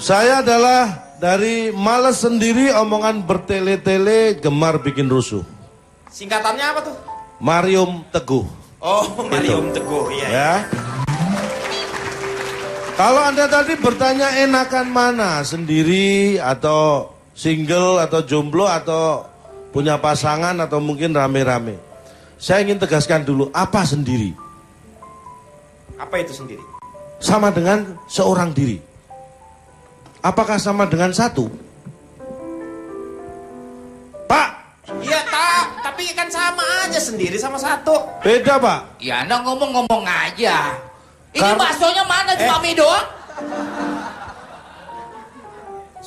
Saya adalah dari males sendiri, omongan bertele-tele, gemar bikin rusuh. Singkatannya apa tuh? Marium Teguh. Oh, Marium Teguh, iya. Ya. Kalau Anda tadi bertanya enakan mana, sendiri atau single atau jomblo atau punya pasangan atau mungkin rame-rame. Saya ingin tegaskan dulu, apa sendiri? Apa itu sendiri? Sama dengan seorang diri. Apakah sama dengan satu? Pak. Iya tapi kan sama aja sendiri sama satu. Beda Pak. Ya Anda ngomong-ngomong aja. Ini baksonya mana cuma mie doang?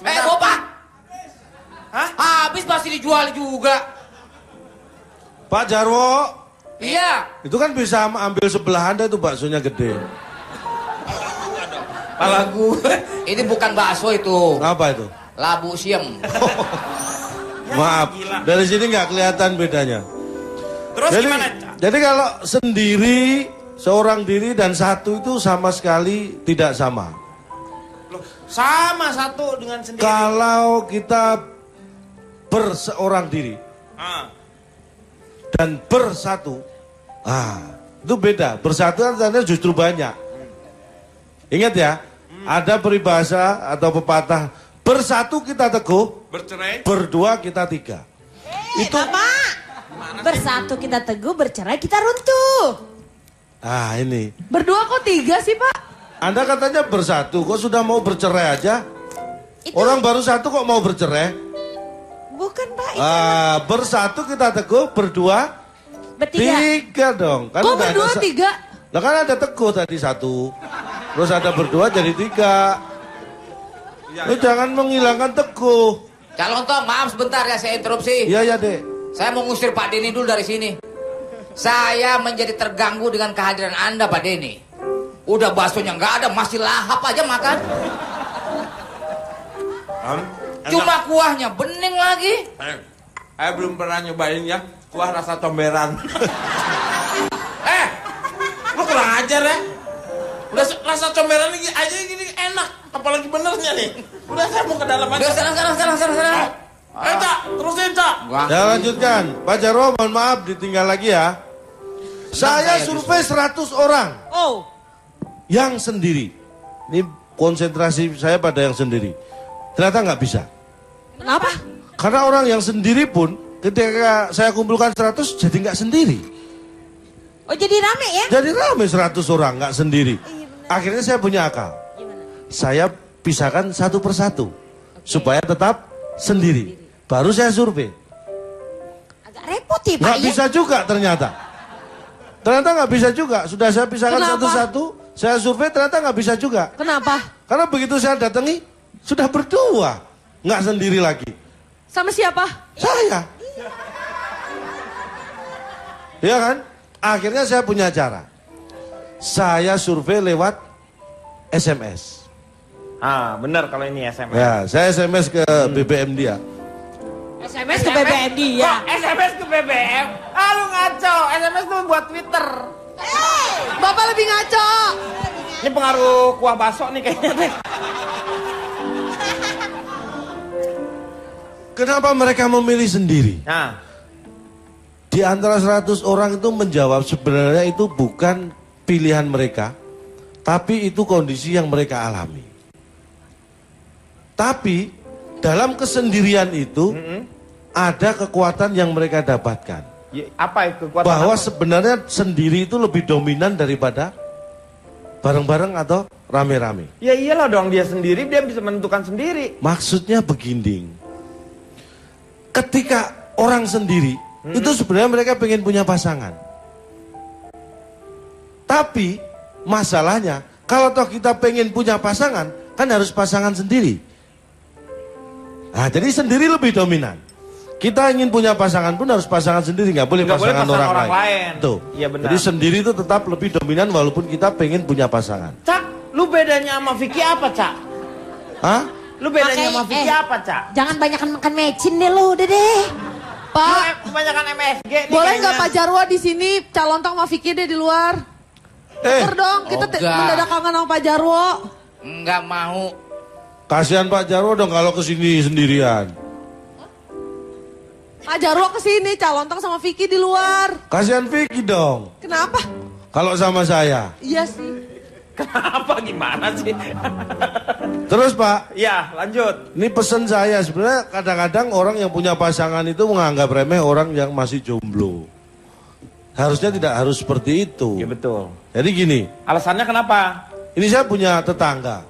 Bopak. Hah? Habis masih dijual juga. Pak Jarwo, Iya. Itu kan bisa ambil sebelah Anda itu baksonya gede. Pala gue. Ini bukan bakso itu. Apa itu? Labu siang. Maaf, dari sini nggak kelihatan bedanya. Terus Jadi, gimana, Cak? jadi kalau sendiri, seorang diri dan satu itu sama sekali tidak sama. Loh, sama satu dengan sendiri. Kalau kita berseorang diri Ah. dan bersatu, itu beda. Bersatu artinya justru banyak. Ingat ya, ada peribahasa atau pepatah, bersatu kita teguh, Bercerai. berdua kita tiga. Itu Apa? Bersatu kita teguh, bercerai kita runtuh. ini. Berdua kok 3 sih Pak? Anda katanya bersatu, kok sudah mau bercerai aja? Itu Orang baru satu kok mau bercerai? bukan Pak, itu Bersatu kita teguh, berdua bertiga. tiga dong. Kan Kok udah ada berdua 3? Lah kan ada teguh tadi satu, terus ada berdua jadi tiga. Lu jangan menghilangkan teguh. Calon Tong, maaf sebentar ya saya interupsi. Iya ya dek. Saya mau ngusir Pak Denny dulu dari sini. Saya menjadi terganggu dengan kehadiran Anda, Pak Denny. Udah baksonya nggak ada, masih lahap aja makan. Cuma kuahnya bening lagi. Saya belum pernah nyobain ya kuah rasa comberan. Lu kurang ajar ya. Udah rasa comberan ini aja gini enak. Apalagi benernya nih. Udah saya mau ke dalam aja. Udah sekarang. Cak, terusin Cak. Ya lanjutkan. Pak Jarwo mohon maaf ditinggal lagi ya. Saya survei 100 orang Oh, yang sendiri. Ini konsentrasi saya pada yang sendiri. Ternyata nggak bisa. Kenapa? Karena orang yang sendiri pun ketika saya kumpulkan 100 jadi nggak sendiri. oh jadi rame ya? Jadi rame 100 orang nggak sendiri. Akhirnya saya punya akal. Saya pisahkan satu persatu supaya tetap sendiri. Baru saya survei. Agak repot ya Pak Nggak ya? bisa juga ternyata. Ternyata nggak bisa juga. Sudah saya pisahkan Kenapa? satu-satu. Saya survei ternyata nggak bisa juga. Kenapa? Karena begitu saya datangi sudah berdua, nggak sendiri lagi. Sama siapa? Saya. Iya kan? Akhirnya saya punya cara. Saya survei lewat SMS. Bener kalau ini SMS. Ya, saya SMS ke BBM dia. SMS ke BBM dia. Kok SMS ke BBM? Lu ngaco. SMS tuh buat Twitter. Bapak lebih ngaco. Ini pengaruh kuah bakso nih kayaknya deh. Kenapa mereka memilih sendiri? Nah, Di antara 100 orang itu menjawab sebenarnya itu bukan pilihan mereka, tapi itu kondisi yang mereka alami. Tapi dalam kesendirian itu ada kekuatan yang mereka dapatkan. apa itu kekuatan? Bahwa apa? sebenarnya sendiri itu lebih dominan daripada bareng-bareng atau rame-rame. Ya iyalah dong, dia sendiri, dia bisa menentukan sendiri. Maksudnya begini. Ketika orang sendiri itu sebenarnya mereka pengen punya pasangan. Tapi masalahnya kalau toh kita pengen punya pasangan kan harus pasangan sendiri. Nah, jadi sendiri lebih dominan. Kita ingin punya pasangan pun harus pasangan sendiri, nggak boleh Nggak boleh pasangan pasangan orang orang lain. lain. Tuh. Iya, benar. Jadi sendiri itu tetap lebih dominan walaupun kita pengen punya pasangan. Cak, lu bedanya sama Vicky apa, Cak? Hah? Lu bedanya Makanya, sama Vicky apa, Cak? Jangan banyakan makan mecin deh lu, udah deh. Pak, Kebanyakan MSG nih boleh kayaknya. nggak Pak Jarwo di sini calon tong sama Vicky deh di luar? Tuker dong, kita Enggak. mendadak kangen sama Pak Jarwo. Enggak mau. Kasihan Pak Jarwo dong kalau kesini sendirian. Pak Jarwo kesini calon tong sama Vicky di luar. Kasihan Vicky dong. Kenapa? Kalau sama saya. Iya sih. Kenapa gimana sih? Terus Pak, Ya, lanjut. ini pesan saya sebenarnya kadang-kadang orang yang punya pasangan itu menganggap remeh orang yang masih jomblo. Harusnya tidak harus seperti itu. Ya betul. Jadi gini, Alasannya kenapa? ini saya punya tetangga.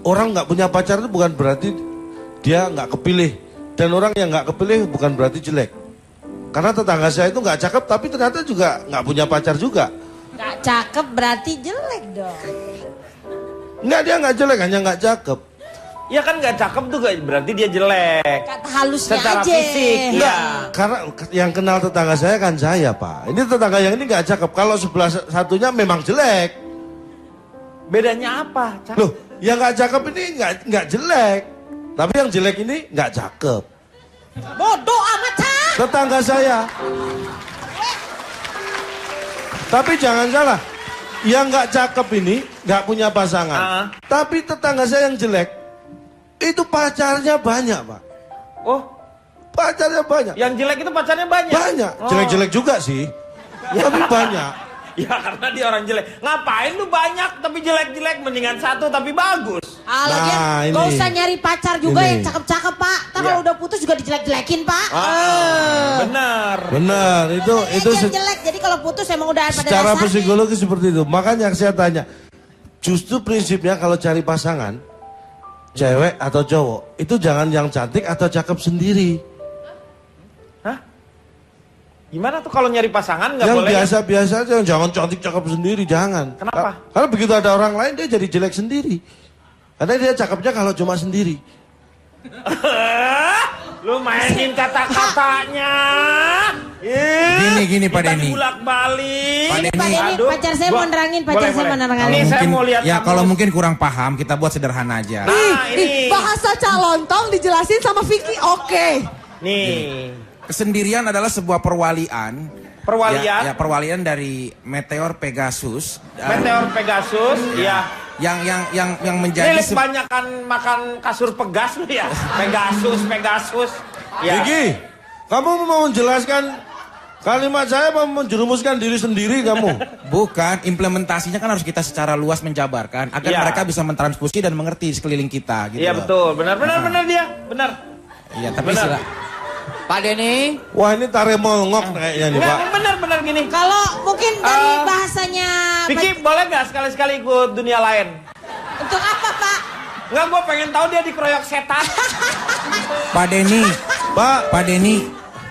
Orang nggak punya pacar itu bukan berarti dia nggak kepilih. Dan orang yang nggak kepilih bukan berarti jelek. Karena tetangga saya itu nggak cakep tapi ternyata juga nggak punya pacar juga. Gak cakep berarti jelek dong. Enggak, dia nggak jelek, hanya nggak cakep. Ya kan nggak cakep tuh berarti dia jelek. Kata halusnya Secara aja. fisik, ya. Karena yang kenal tetangga saya kan saya, Pak. Ini tetangga yang ini nggak cakep. Kalau sebelah satunya memang jelek. Bedanya apa? Loh, yang nggak cakep ini nggak jelek. Tapi yang jelek ini nggak cakep. Bodoh amat, Cak. Tetangga saya. Tapi jangan salah. Yang nggak cakep ini nggak punya pasangan. Tapi tetangga saya yang jelek. Itu pacarnya banyak, Pak. Oh, pacarnya banyak. Yang jelek itu pacarnya banyak? Banyak. Oh. Jelek-jelek juga sih. Tapi banyak. Ya karena dia orang jelek. Ngapain lu banyak tapi jelek-jelek, mendingan satu tapi bagus. Lagian gak usah nyari pacar juga yang cakep-cakep, Pak. Ntar kalau udah putus juga dijelek-jelekin, Pak. Benar. Benar, itu yang jelek. Jadi kalau putus emang udah pada secara dasarnya. psikologi seperti itu. Makanya saya tanya, justru prinsipnya kalau cari pasangan, cewek atau cowok, itu jangan yang cantik atau cakep sendiri. Hah? Gimana tuh kalau nyari pasangan nggak Yang boleh? biasa-biasa aja, jangan cantik cakep sendiri, jangan. Kenapa? Karena begitu ada orang lain dia jadi jelek sendiri. Karena dia cakepnya kalau cuma sendiri. Lu mainin kata-katanya. Gini Pak Denny. Bulak-balik. Pak Denny. Pak Denny, pacar saya mau nerangin, pacar saya mau nerangin. Ini saya mau lihat. Ya kalau mungkin kurang paham, kita buat sederhana aja. Nah, ini. Bahasa calontong dijelasin sama Vicky, oke. Nih. Kesendirian adalah sebuah perwalian. Perwalian? Ya, perwalian dari Meteor Pegasus. Meteor Pegasus, ya. Yang menjadi Ini kebanyakan makan kasur Pegas lu ya. Pegasus. Ya. Vicky, kamu mau menjelaskan kalimat saya apa menjerumuskan diri sendiri kamu? Bukan, implementasinya kan harus kita secara luas menjabarkan agar Ya. mereka bisa mentransfusi dan mengerti sekeliling kita gitu. Iya loh. betul, benar dia, benar. Iya, tapi Benar. sila. Pak Denny. Wah ini tare molngok kayaknya nih Pak. Enggak, benar gini. Kalau mungkin dari bahasanya Vicky boleh nggak sekali-sekali ikut dunia lain? untuk apa, Pak? Enggak, gue pengen tahu dia dikeroyok setan. Pak Denny, Pak Denny,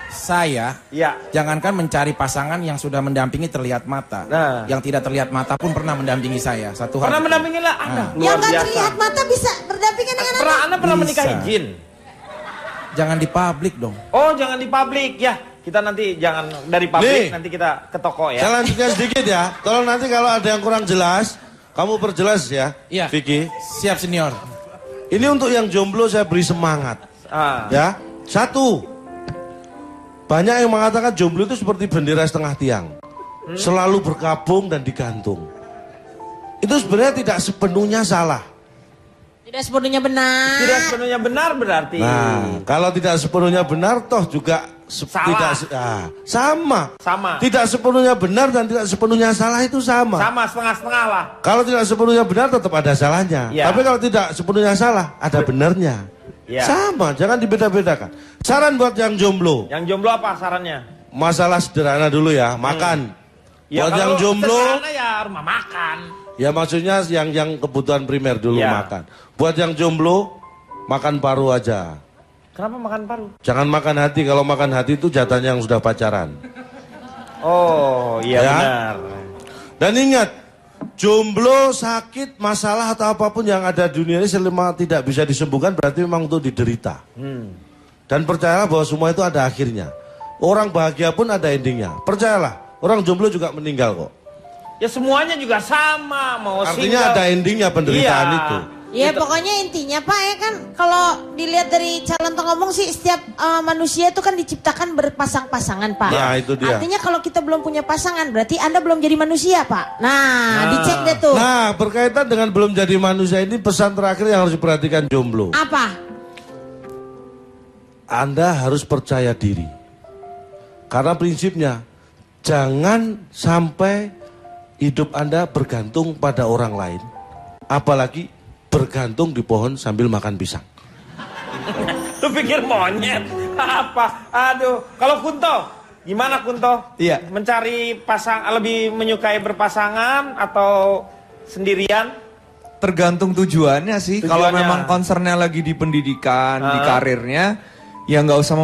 saya ya. jangankan mencari pasangan yang sudah mendampingi terlihat mata, yang tidak terlihat mata pun pernah mendampingi saya. Satu hal. Pernah mendampingi lah, Yang luar nggak biasa. terlihat mata bisa berdampingan dengan Anda pernah menikahi Bisa. jin? Jangan di publik dong. Oh, jangan di publik ya. Kita nanti jangan dari publik, Nih. nanti kita ke toko ya. Saya lanjutkan sedikit ya. Tolong nanti kalau ada yang kurang jelas, kamu perjelas ya, Iya. Vicky. Siap senior. Ini untuk yang jomblo saya beri semangat. Ya, satu. Banyak yang mengatakan jomblo itu seperti bendera setengah tiang. Selalu berkabung dan digantung. Itu sebenarnya tidak sepenuhnya salah. Tidak sepenuhnya benar. Tidak sepenuhnya benar berarti. Nah, kalau tidak sepenuhnya benar, toh juga Salah. sama. Sama. Tidak sepenuhnya benar dan tidak sepenuhnya salah itu sama. Sama setengah-setengah lah. Kalau tidak sepenuhnya benar tetap ada salahnya. Ya. Tapi kalau tidak sepenuhnya salah, ada benarnya. Ya. Sama, jangan dibeda-bedakan. Saran buat yang jomblo. Yang jomblo apa sarannya? Masalah sederhana dulu ya, makan. Ya, buat yang kalau jomblo, sederhana ya rumah makan. ya maksudnya yang kebutuhan primer dulu Ya. makan. Buat yang jomblo, makan paru aja. Kenapa makan paru? Jangan makan hati, kalau makan hati itu jatahnya yang sudah pacaran. Oh, iya Ya. benar. Dan ingat, jomblo, sakit, masalah atau apapun yang ada di dunia ini selama tidak bisa disembuhkan berarti memang untuk diderita. Dan percayalah bahwa semua itu ada akhirnya. Orang bahagia pun ada endingnya. Percayalah, orang jomblo juga meninggal kok. Ya semuanya juga sama, mau Artinya single. ada endingnya penderitaan Iya. itu. Ya pokoknya intinya Pak ya kan kalau dilihat dari calon ngomong sih setiap manusia itu kan diciptakan berpasang-pasangan Pak. Nah, itu dia. Artinya kalau kita belum punya pasangan berarti Anda belum jadi manusia Pak. Nah, dicek deh tuh. Nah, berkaitan dengan belum jadi manusia ini pesan terakhir yang harus diperhatikan jomblo. Apa? Anda harus percaya diri. Karena prinsipnya jangan sampai hidup Anda bergantung pada orang lain. Apalagi bergantung di pohon sambil makan pisang. Lu pikir monyet? Apa? Aduh, kalau Kunto, gimana Kunto? Iya. Mencari lebih menyukai berpasangan atau sendirian? Tergantung tujuannya sih. Kalau Tujuannya. memang concernnya lagi di pendidikan, di karirnya, ya nggak usah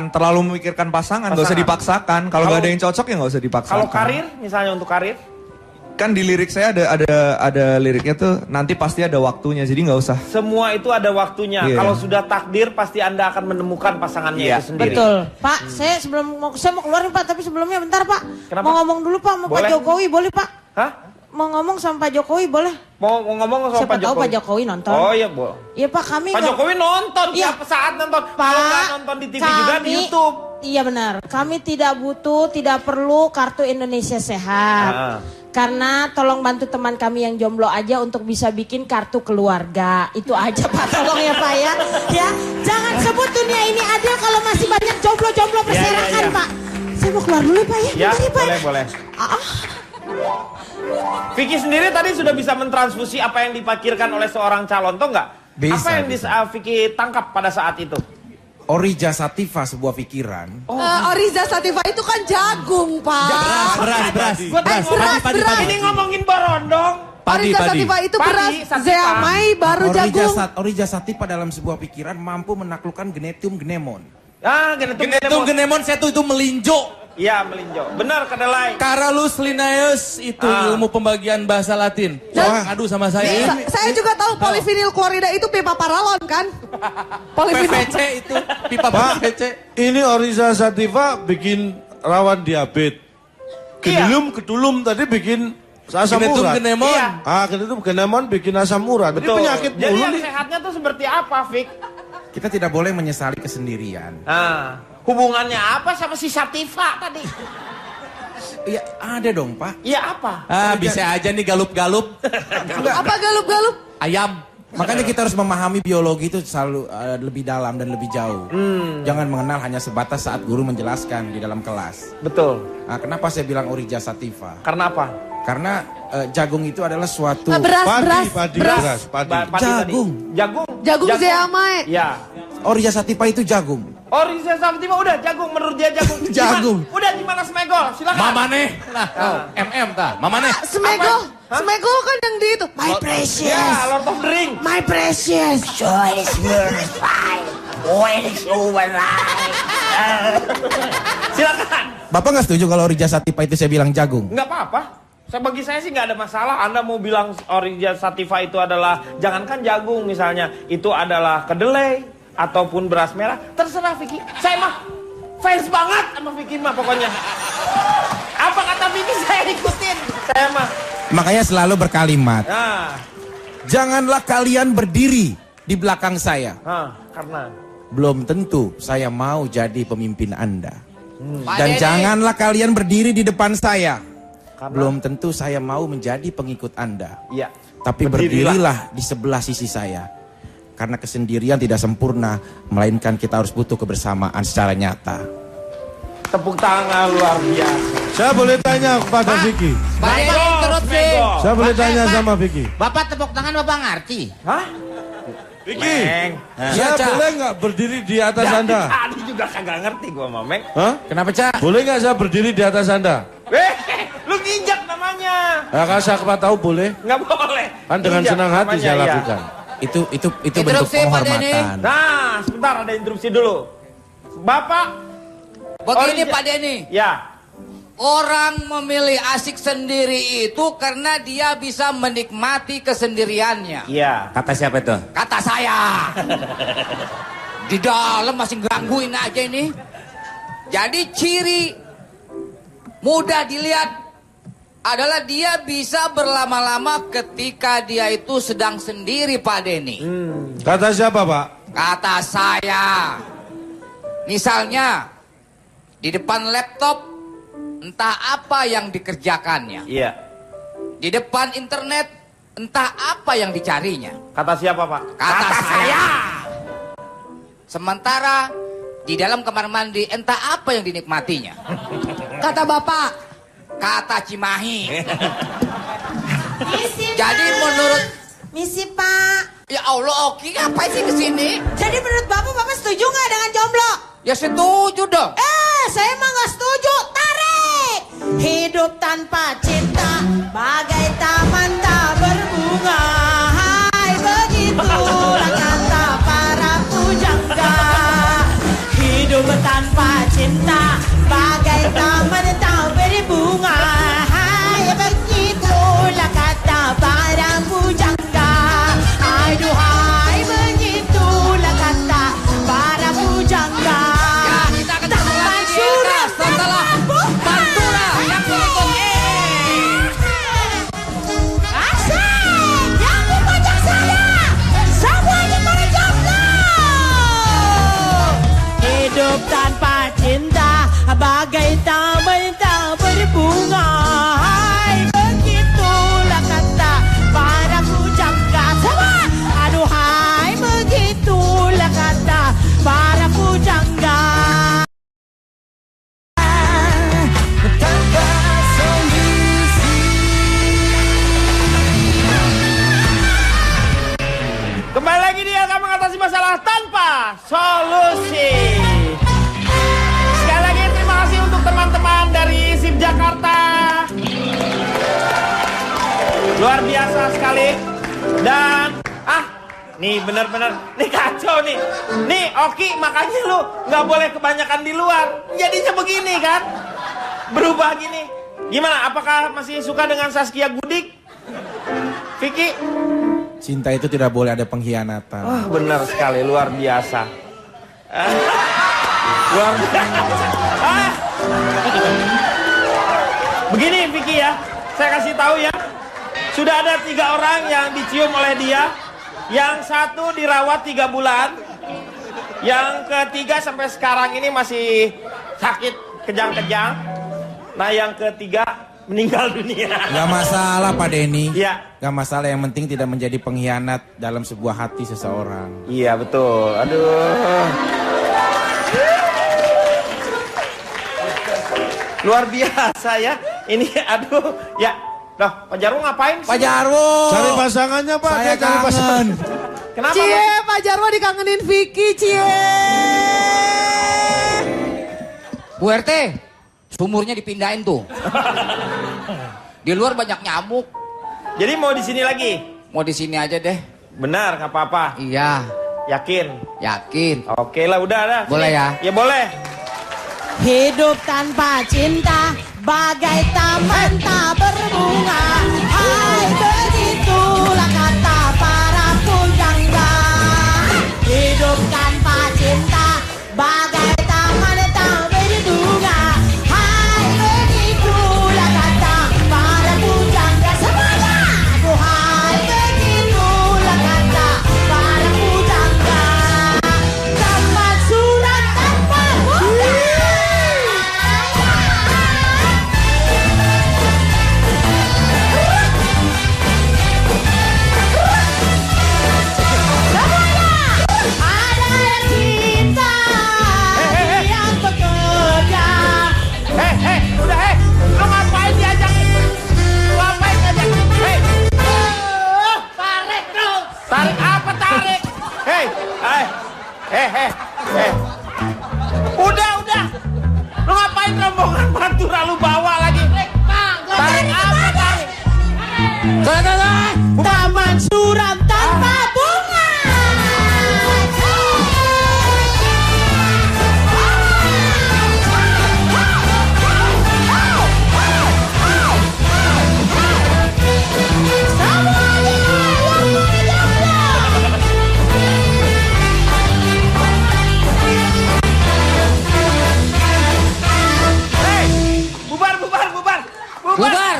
terlalu memikirkan pasangan, nggak usah Pasangan. dipaksakan. Kalau nggak ada yang cocok ya nggak usah dipaksakan. Kalau karir, misalnya untuk karir? Kan di lirik saya ada liriknya tuh nanti pasti ada waktunya, jadi nggak usah. Semua itu ada waktunya. Iya. Kalau sudah takdir pasti Anda akan menemukan pasangannya Iya. itu sendiri. Betul. Pak, saya mau keluarin Pak, tapi sebelumnya bentar Pak. Kenapa? Mau ngomong dulu Pak sama Pak Boleh. Jokowi, boleh Pak? Hah? Mau ngomong sama Pak Jokowi boleh? Mau ngomong sama Siapa Pak tahu Jokowi? Pak Jokowi nonton. Oh iya, Bu. Iya Pak, kami Pak nggak- Jokowi nonton Iya. tiap saat nonton. Pak, Kalau nggak nonton di TV juga di YouTube. Iya benar. Kami tidak butuh, tidak perlu kartu Indonesia Sehat. Ah. Karena tolong bantu teman kami yang jomblo aja untuk bisa bikin kartu keluarga. Itu aja Pak, tolong ya Pak ya. Ya, jangan sebut dunia ini adil kalau masih banyak jomblo-jomblo berserakan iya. Pak. Saya mau keluar dulu Pak ya. Ya, Bentar Pak. boleh. Vicky sendiri tadi sudah bisa mentransfusi apa yang dipikirkan oleh seorang calon toh nggak? Bisa, Apa yang bisa. Vicky tangkap pada saat itu? Orija Sativa sebuah pikiran. Oriza Sativa itu kan jagung, Pak. Beras. beras. Ini ngomongin borondong. Oriza Sativa itu Padi, beras. Sativa. Zeamai baru jagung. Orija Sativa dalam sebuah pikiran mampu menaklukkan genetium genemon. Ah, Genetum genemon saya tuh itu melinjo. Iya, melinjo. Benar, kedelai. Carolus Linnaeus itu ilmu pembagian bahasa Latin. Aduh sama saya. Saya juga tahu polivinil klorida itu pipa paralon kan? PVC itu pipa Pak, PVC. ini Oriza Sativa bikin rawan diabetes. Kedulum tadi bikin asam Genetum urat. genemon. Iya. Genetum genemon bikin asam urat. Ini Betul. penyakit Jadi mulu yang nih. sehatnya tuh seperti apa, Vic? Kita tidak boleh menyesali kesendirian. Nah, hubungannya apa sama si Sativa tadi? Iya, ada dong, Pak. Iya apa? Bisa aja nih galup-galup. Apa galup-galup? Ayam. Makanya kita harus memahami biologi itu selalu lebih dalam dan lebih jauh. Jangan mengenal hanya sebatas saat guru menjelaskan di dalam kelas. Betul. Nah, kenapa saya bilang Orija Sativa? Karena apa? Karena jagung itu adalah suatu Beras. Padi. jagung. Jagung zeamai. Ya. Orija Sativa itu jagung. Oriza Sativa udah jagung, menurut dia jagung. Jagung. Udah gimana Smegol? Silakan. Mamaneh. Nah, MM tah. Mamaneh. Smegol. Smegol kan yang di itu. My precious. Ya, Lord of the Ring. My precious. Silakan. Bapak nggak setuju kalau Orija Sativa itu saya bilang jagung? Nggak apa-apa. Bagi saya sih nggak ada masalah. Anda mau bilang Orija Sativa itu adalah, jangankan jagung misalnya, itu adalah kedelai ataupun beras merah, terserah Vicky. Saya mah fans banget sama Vicky mah pokoknya. Apa kata Vicky saya ikutin. Saya mah. Makanya selalu berkalimat, Nah, janganlah kalian berdiri di belakang saya. karena Belum tentu saya mau jadi pemimpin Anda. Pak Dan Dede. janganlah kalian berdiri di depan saya. Karena? Belum tentu saya mau menjadi pengikut Anda. iya. Tapi berdirilah di sebelah sisi saya. Karena kesendirian tidak sempurna, melainkan kita harus butuh kebersamaan secara nyata. Tepuk tangan luar biasa. Saya boleh tanya kepada Vicky. Pak Dede interupsi. Saya boleh tanya sama Vicky. Bapak tepuk tangan Bapak ngerti. Hah? Vicky, Meng. saya boleh nggak berdiri di atas Anda? Tadi juga kagak ngerti gua sama Meng. Hah? Kenapa, Cak? Boleh nggak saya berdiri di atas Anda? Lu nginjak namanya. Ya, kalau saya tahu boleh. Nggak boleh. Kan dengan Nginjak senang hati namanya, saya iya. lakukan. Itu bentuk Interupsi, Pak Dede. penghormatan. Nah, sebentar ada interupsi dulu. Bapak. Begini Orija- Pak Denny. Ya. Orang memilih asik sendiri itu karena dia bisa menikmati kesendiriannya. Iya. Kata siapa itu? Kata saya. Di dalam masih gangguin aja ini. Jadi ciri mudah dilihat adalah dia bisa berlama-lama ketika dia itu sedang sendiri Pak Denny. Kata siapa, Pak? Kata saya. Misalnya di depan laptop entah apa yang dikerjakannya. Iya. Di depan internet entah apa yang dicarinya. Kata siapa, Pak? Kata saya. Sementara di dalam kamar mandi entah apa yang dinikmatinya. Kata Bapak. Kata Cimahi. Misi, Jadi Pak. menurut Misi, Pak. ya Allah Oki ngapain sih kesini? Jadi menurut Bapak setuju nggak dengan jomblo? Ya setuju dong. Saya mah nggak setuju. Tarik. Hidup tanpa cinta bagai taman tak berbunga. Hai, begitulah kata para pujangga. Hidup tanpa cinta bagai taman tak berbunga. Hai, begitulah lagi dia akan mengatasi masalah tanpa solusi. Sekali lagi terima kasih untuk teman-teman dari SIP Jakarta. Luar biasa sekali. Dan nih bener-bener, nih kacau nih. Nih Oki, makanya lu nggak boleh kebanyakan di luar. Jadinya begini kan, berubah gini. Gimana? Apakah masih suka dengan Saskia Gudik? Vicky? Cinta itu tidak boleh ada pengkhianatan. Wah benar sekali, luar biasa. Luar biasa. Begini Vicky ya, saya kasih tahu ya. Sudah ada 3 orang yang dicium oleh dia. Yang 1 dirawat 3 bulan. Yang ketiga sampai sekarang ini masih sakit kejang-kejang. Nah yang ketiga meninggal dunia. Gak masalah Pak Denny. Iya. Gak masalah, yang penting tidak menjadi pengkhianat dalam sebuah hati seseorang. Iya betul. Aduh. Luar biasa ya. Ini aduh ya. Loh, Pak Jarwo ngapain sih? Pak Jarwo. Cari pasangannya Pak. Saya Dia cari pasangan. Kenapa? Cie, Pak Jarwo dikangenin Vicky, Cie. Bu RT, sumurnya dipindahin tuh. Di luar banyak nyamuk. Jadi mau di sini lagi? Mau di sini aja deh. Benar, nggak apa-apa. Iya. Yakin? Yakin. Oke lah, udah dah. Boleh Sini. ya? Ya boleh. Hidup tanpa cinta bagai taman tak berbunga. Hai, begitulah kata para pujangga. Hidup tanpa cinta bagai taman tak berbunga. Hai, begitulah kata para pujangga. Semuanya, hai, begitulah kata para pujangga. Tanpa surat, tanpa bunga. Tarik apa tarik? Udah. Lu ngapain rombongan Pantura lu bawa lagi? Tarik apa tarik? Taman suram tanpa bunga. Bubar.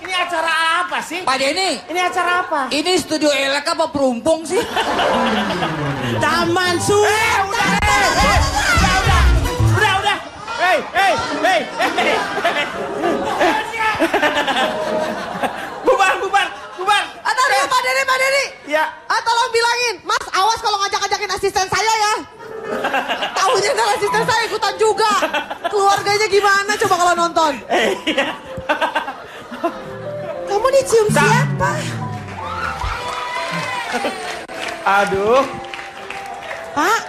Ini acara apa sih? Pak Denny. Ini acara apa? Ini studio elek apa perumpung sih? Taman suram. Udah. Hei. Bubar. Pak Denny. Ya. Tolong bilangin, Mas, awas kalau ngajak-ngajakin asisten saya ya. Tahunya ntar asisten saya ikutan juga. Keluarganya gimana coba kalau nonton? Kamu dicium siapa? Aduh. Pak,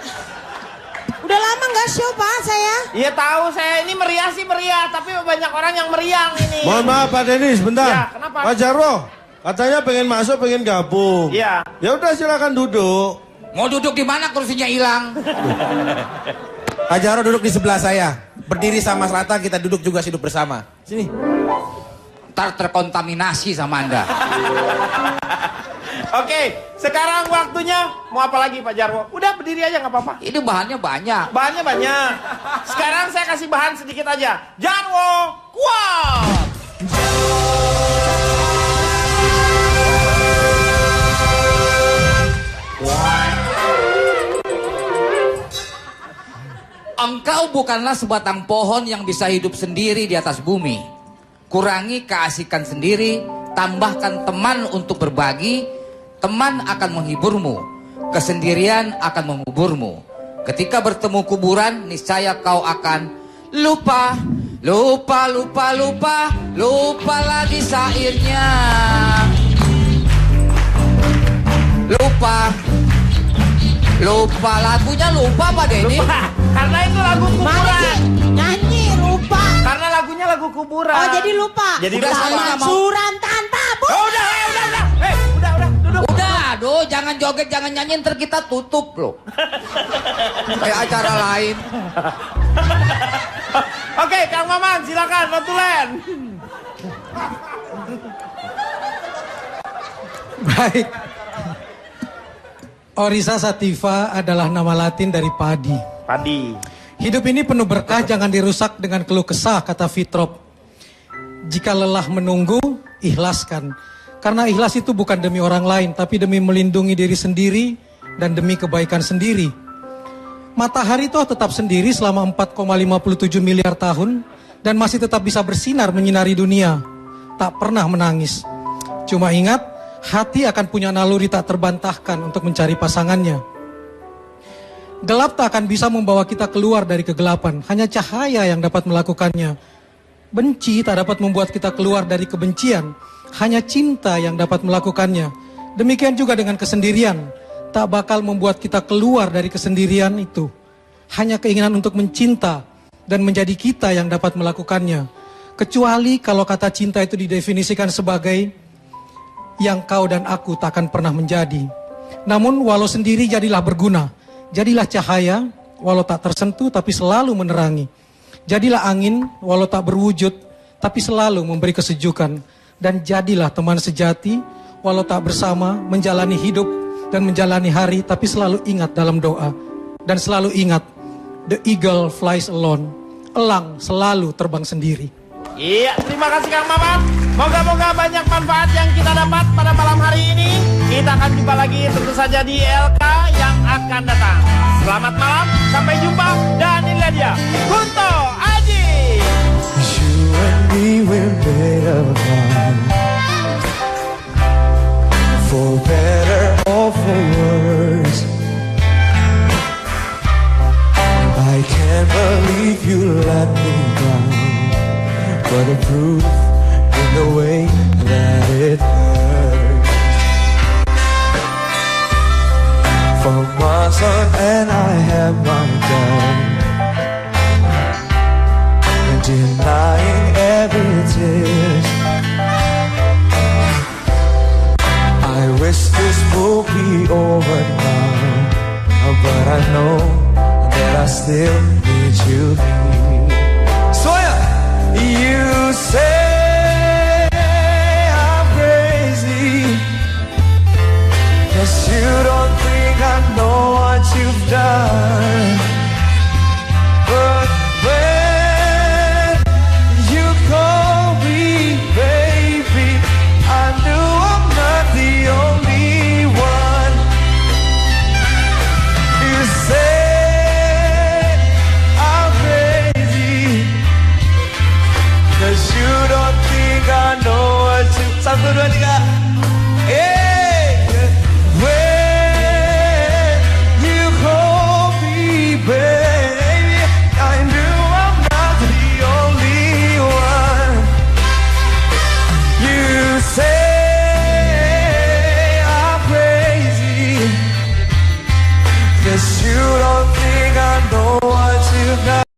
udah lama nggak show Pak saya? Iya tahu saya, ini meriah, tapi banyak orang yang meriang ini. Mohon maaf Pak Denny, sebentar. Ya, kenapa? Pak Jarwo, katanya pengen masuk, pengen gabung. Iya. Ya udah silakan duduk. Mau duduk di mana kursinya hilang? Pak Jarwo duduk di sebelah saya. Berdiri sama rata, kita duduk juga hidup bersama. Sini. Ntar terkontaminasi sama Anda. Oke, sekarang waktunya mau apa lagi Pak Jarwo? Udah berdiri aja nggak apa-apa. Ini bahannya banyak. Bahannya banyak. Sekarang saya kasih bahan sedikit aja. Jarwo kuat. Engkau bukanlah sebatang pohon yang bisa hidup sendiri di atas bumi. Kurangi keasikan sendiri, tambahkan teman untuk berbagi. Teman akan menghiburmu, kesendirian akan menguburmu. Ketika bertemu kuburan, niscaya kau akan lupa lagi syairnya. Lupa lagunya, lupa Pak Denny. Lupa. Karena itu lagu Mana kuburan. sih? Nyanyi lupa. Karena lagunya lagu kuburan. Oh jadi lupa. Jadi Udah, lupa. saya nggak mau. Suran tanpa bu. Oh, udah. Duduk. Udah, aduh, jangan joget, jangan nyanyi, ntar kita tutup loh. Kayak acara lain. Oke, Kang Maman, silakan notulen. Baik. Orisa Sativa adalah nama Latin dari padi. Padi. Hidup ini penuh berkah, jangan dirusak dengan keluh kesah, kata Fitrop. Jika lelah menunggu, ikhlaskan. Karena ikhlas itu bukan demi orang lain, tapi demi melindungi diri sendiri dan demi kebaikan sendiri. Matahari toh tetap sendiri selama 4,57 miliar tahun dan masih tetap bisa bersinar menyinari dunia. Tak pernah menangis. Cuma ingat, hati akan punya naluri tak terbantahkan untuk mencari pasangannya. Gelap tak akan bisa membawa kita keluar dari kegelapan, hanya cahaya yang dapat melakukannya. Benci tak dapat membuat kita keluar dari kebencian, hanya cinta yang dapat melakukannya. Demikian juga dengan kesendirian, tak bakal membuat kita keluar dari kesendirian itu. Hanya keinginan untuk mencinta dan menjadi kita yang dapat melakukannya. Kecuali kalau kata cinta itu didefinisikan sebagai yang kau dan aku takkan pernah menjadi. Namun walau sendiri jadilah berguna. Jadilah cahaya walau tak tersentuh tapi selalu menerangi. Jadilah angin walau tak berwujud tapi selalu memberi kesejukan. Dan jadilah teman sejati walau tak bersama menjalani hidup dan menjalani hari tapi selalu ingat dalam doa. Dan selalu ingat, the eagle flies alone. Elang selalu terbang sendiri. Iya, terima kasih Kang Maman. Moga-moga banyak manfaat yang kita dapat pada malam hari ini. Kita akan jumpa lagi tentu saja di LK yang akan datang. Selamat malam, sampai jumpa. Dan inilah dia, Kunto Aji. You and me were made of love, for better or for worse. I can't believe you let me down, but the proof in the way that it hurts. For my son and I have my doubt, and denying every tear. I wish this will be over now, but I know that I still need you here. So you say I'm crazy, 'cause you don't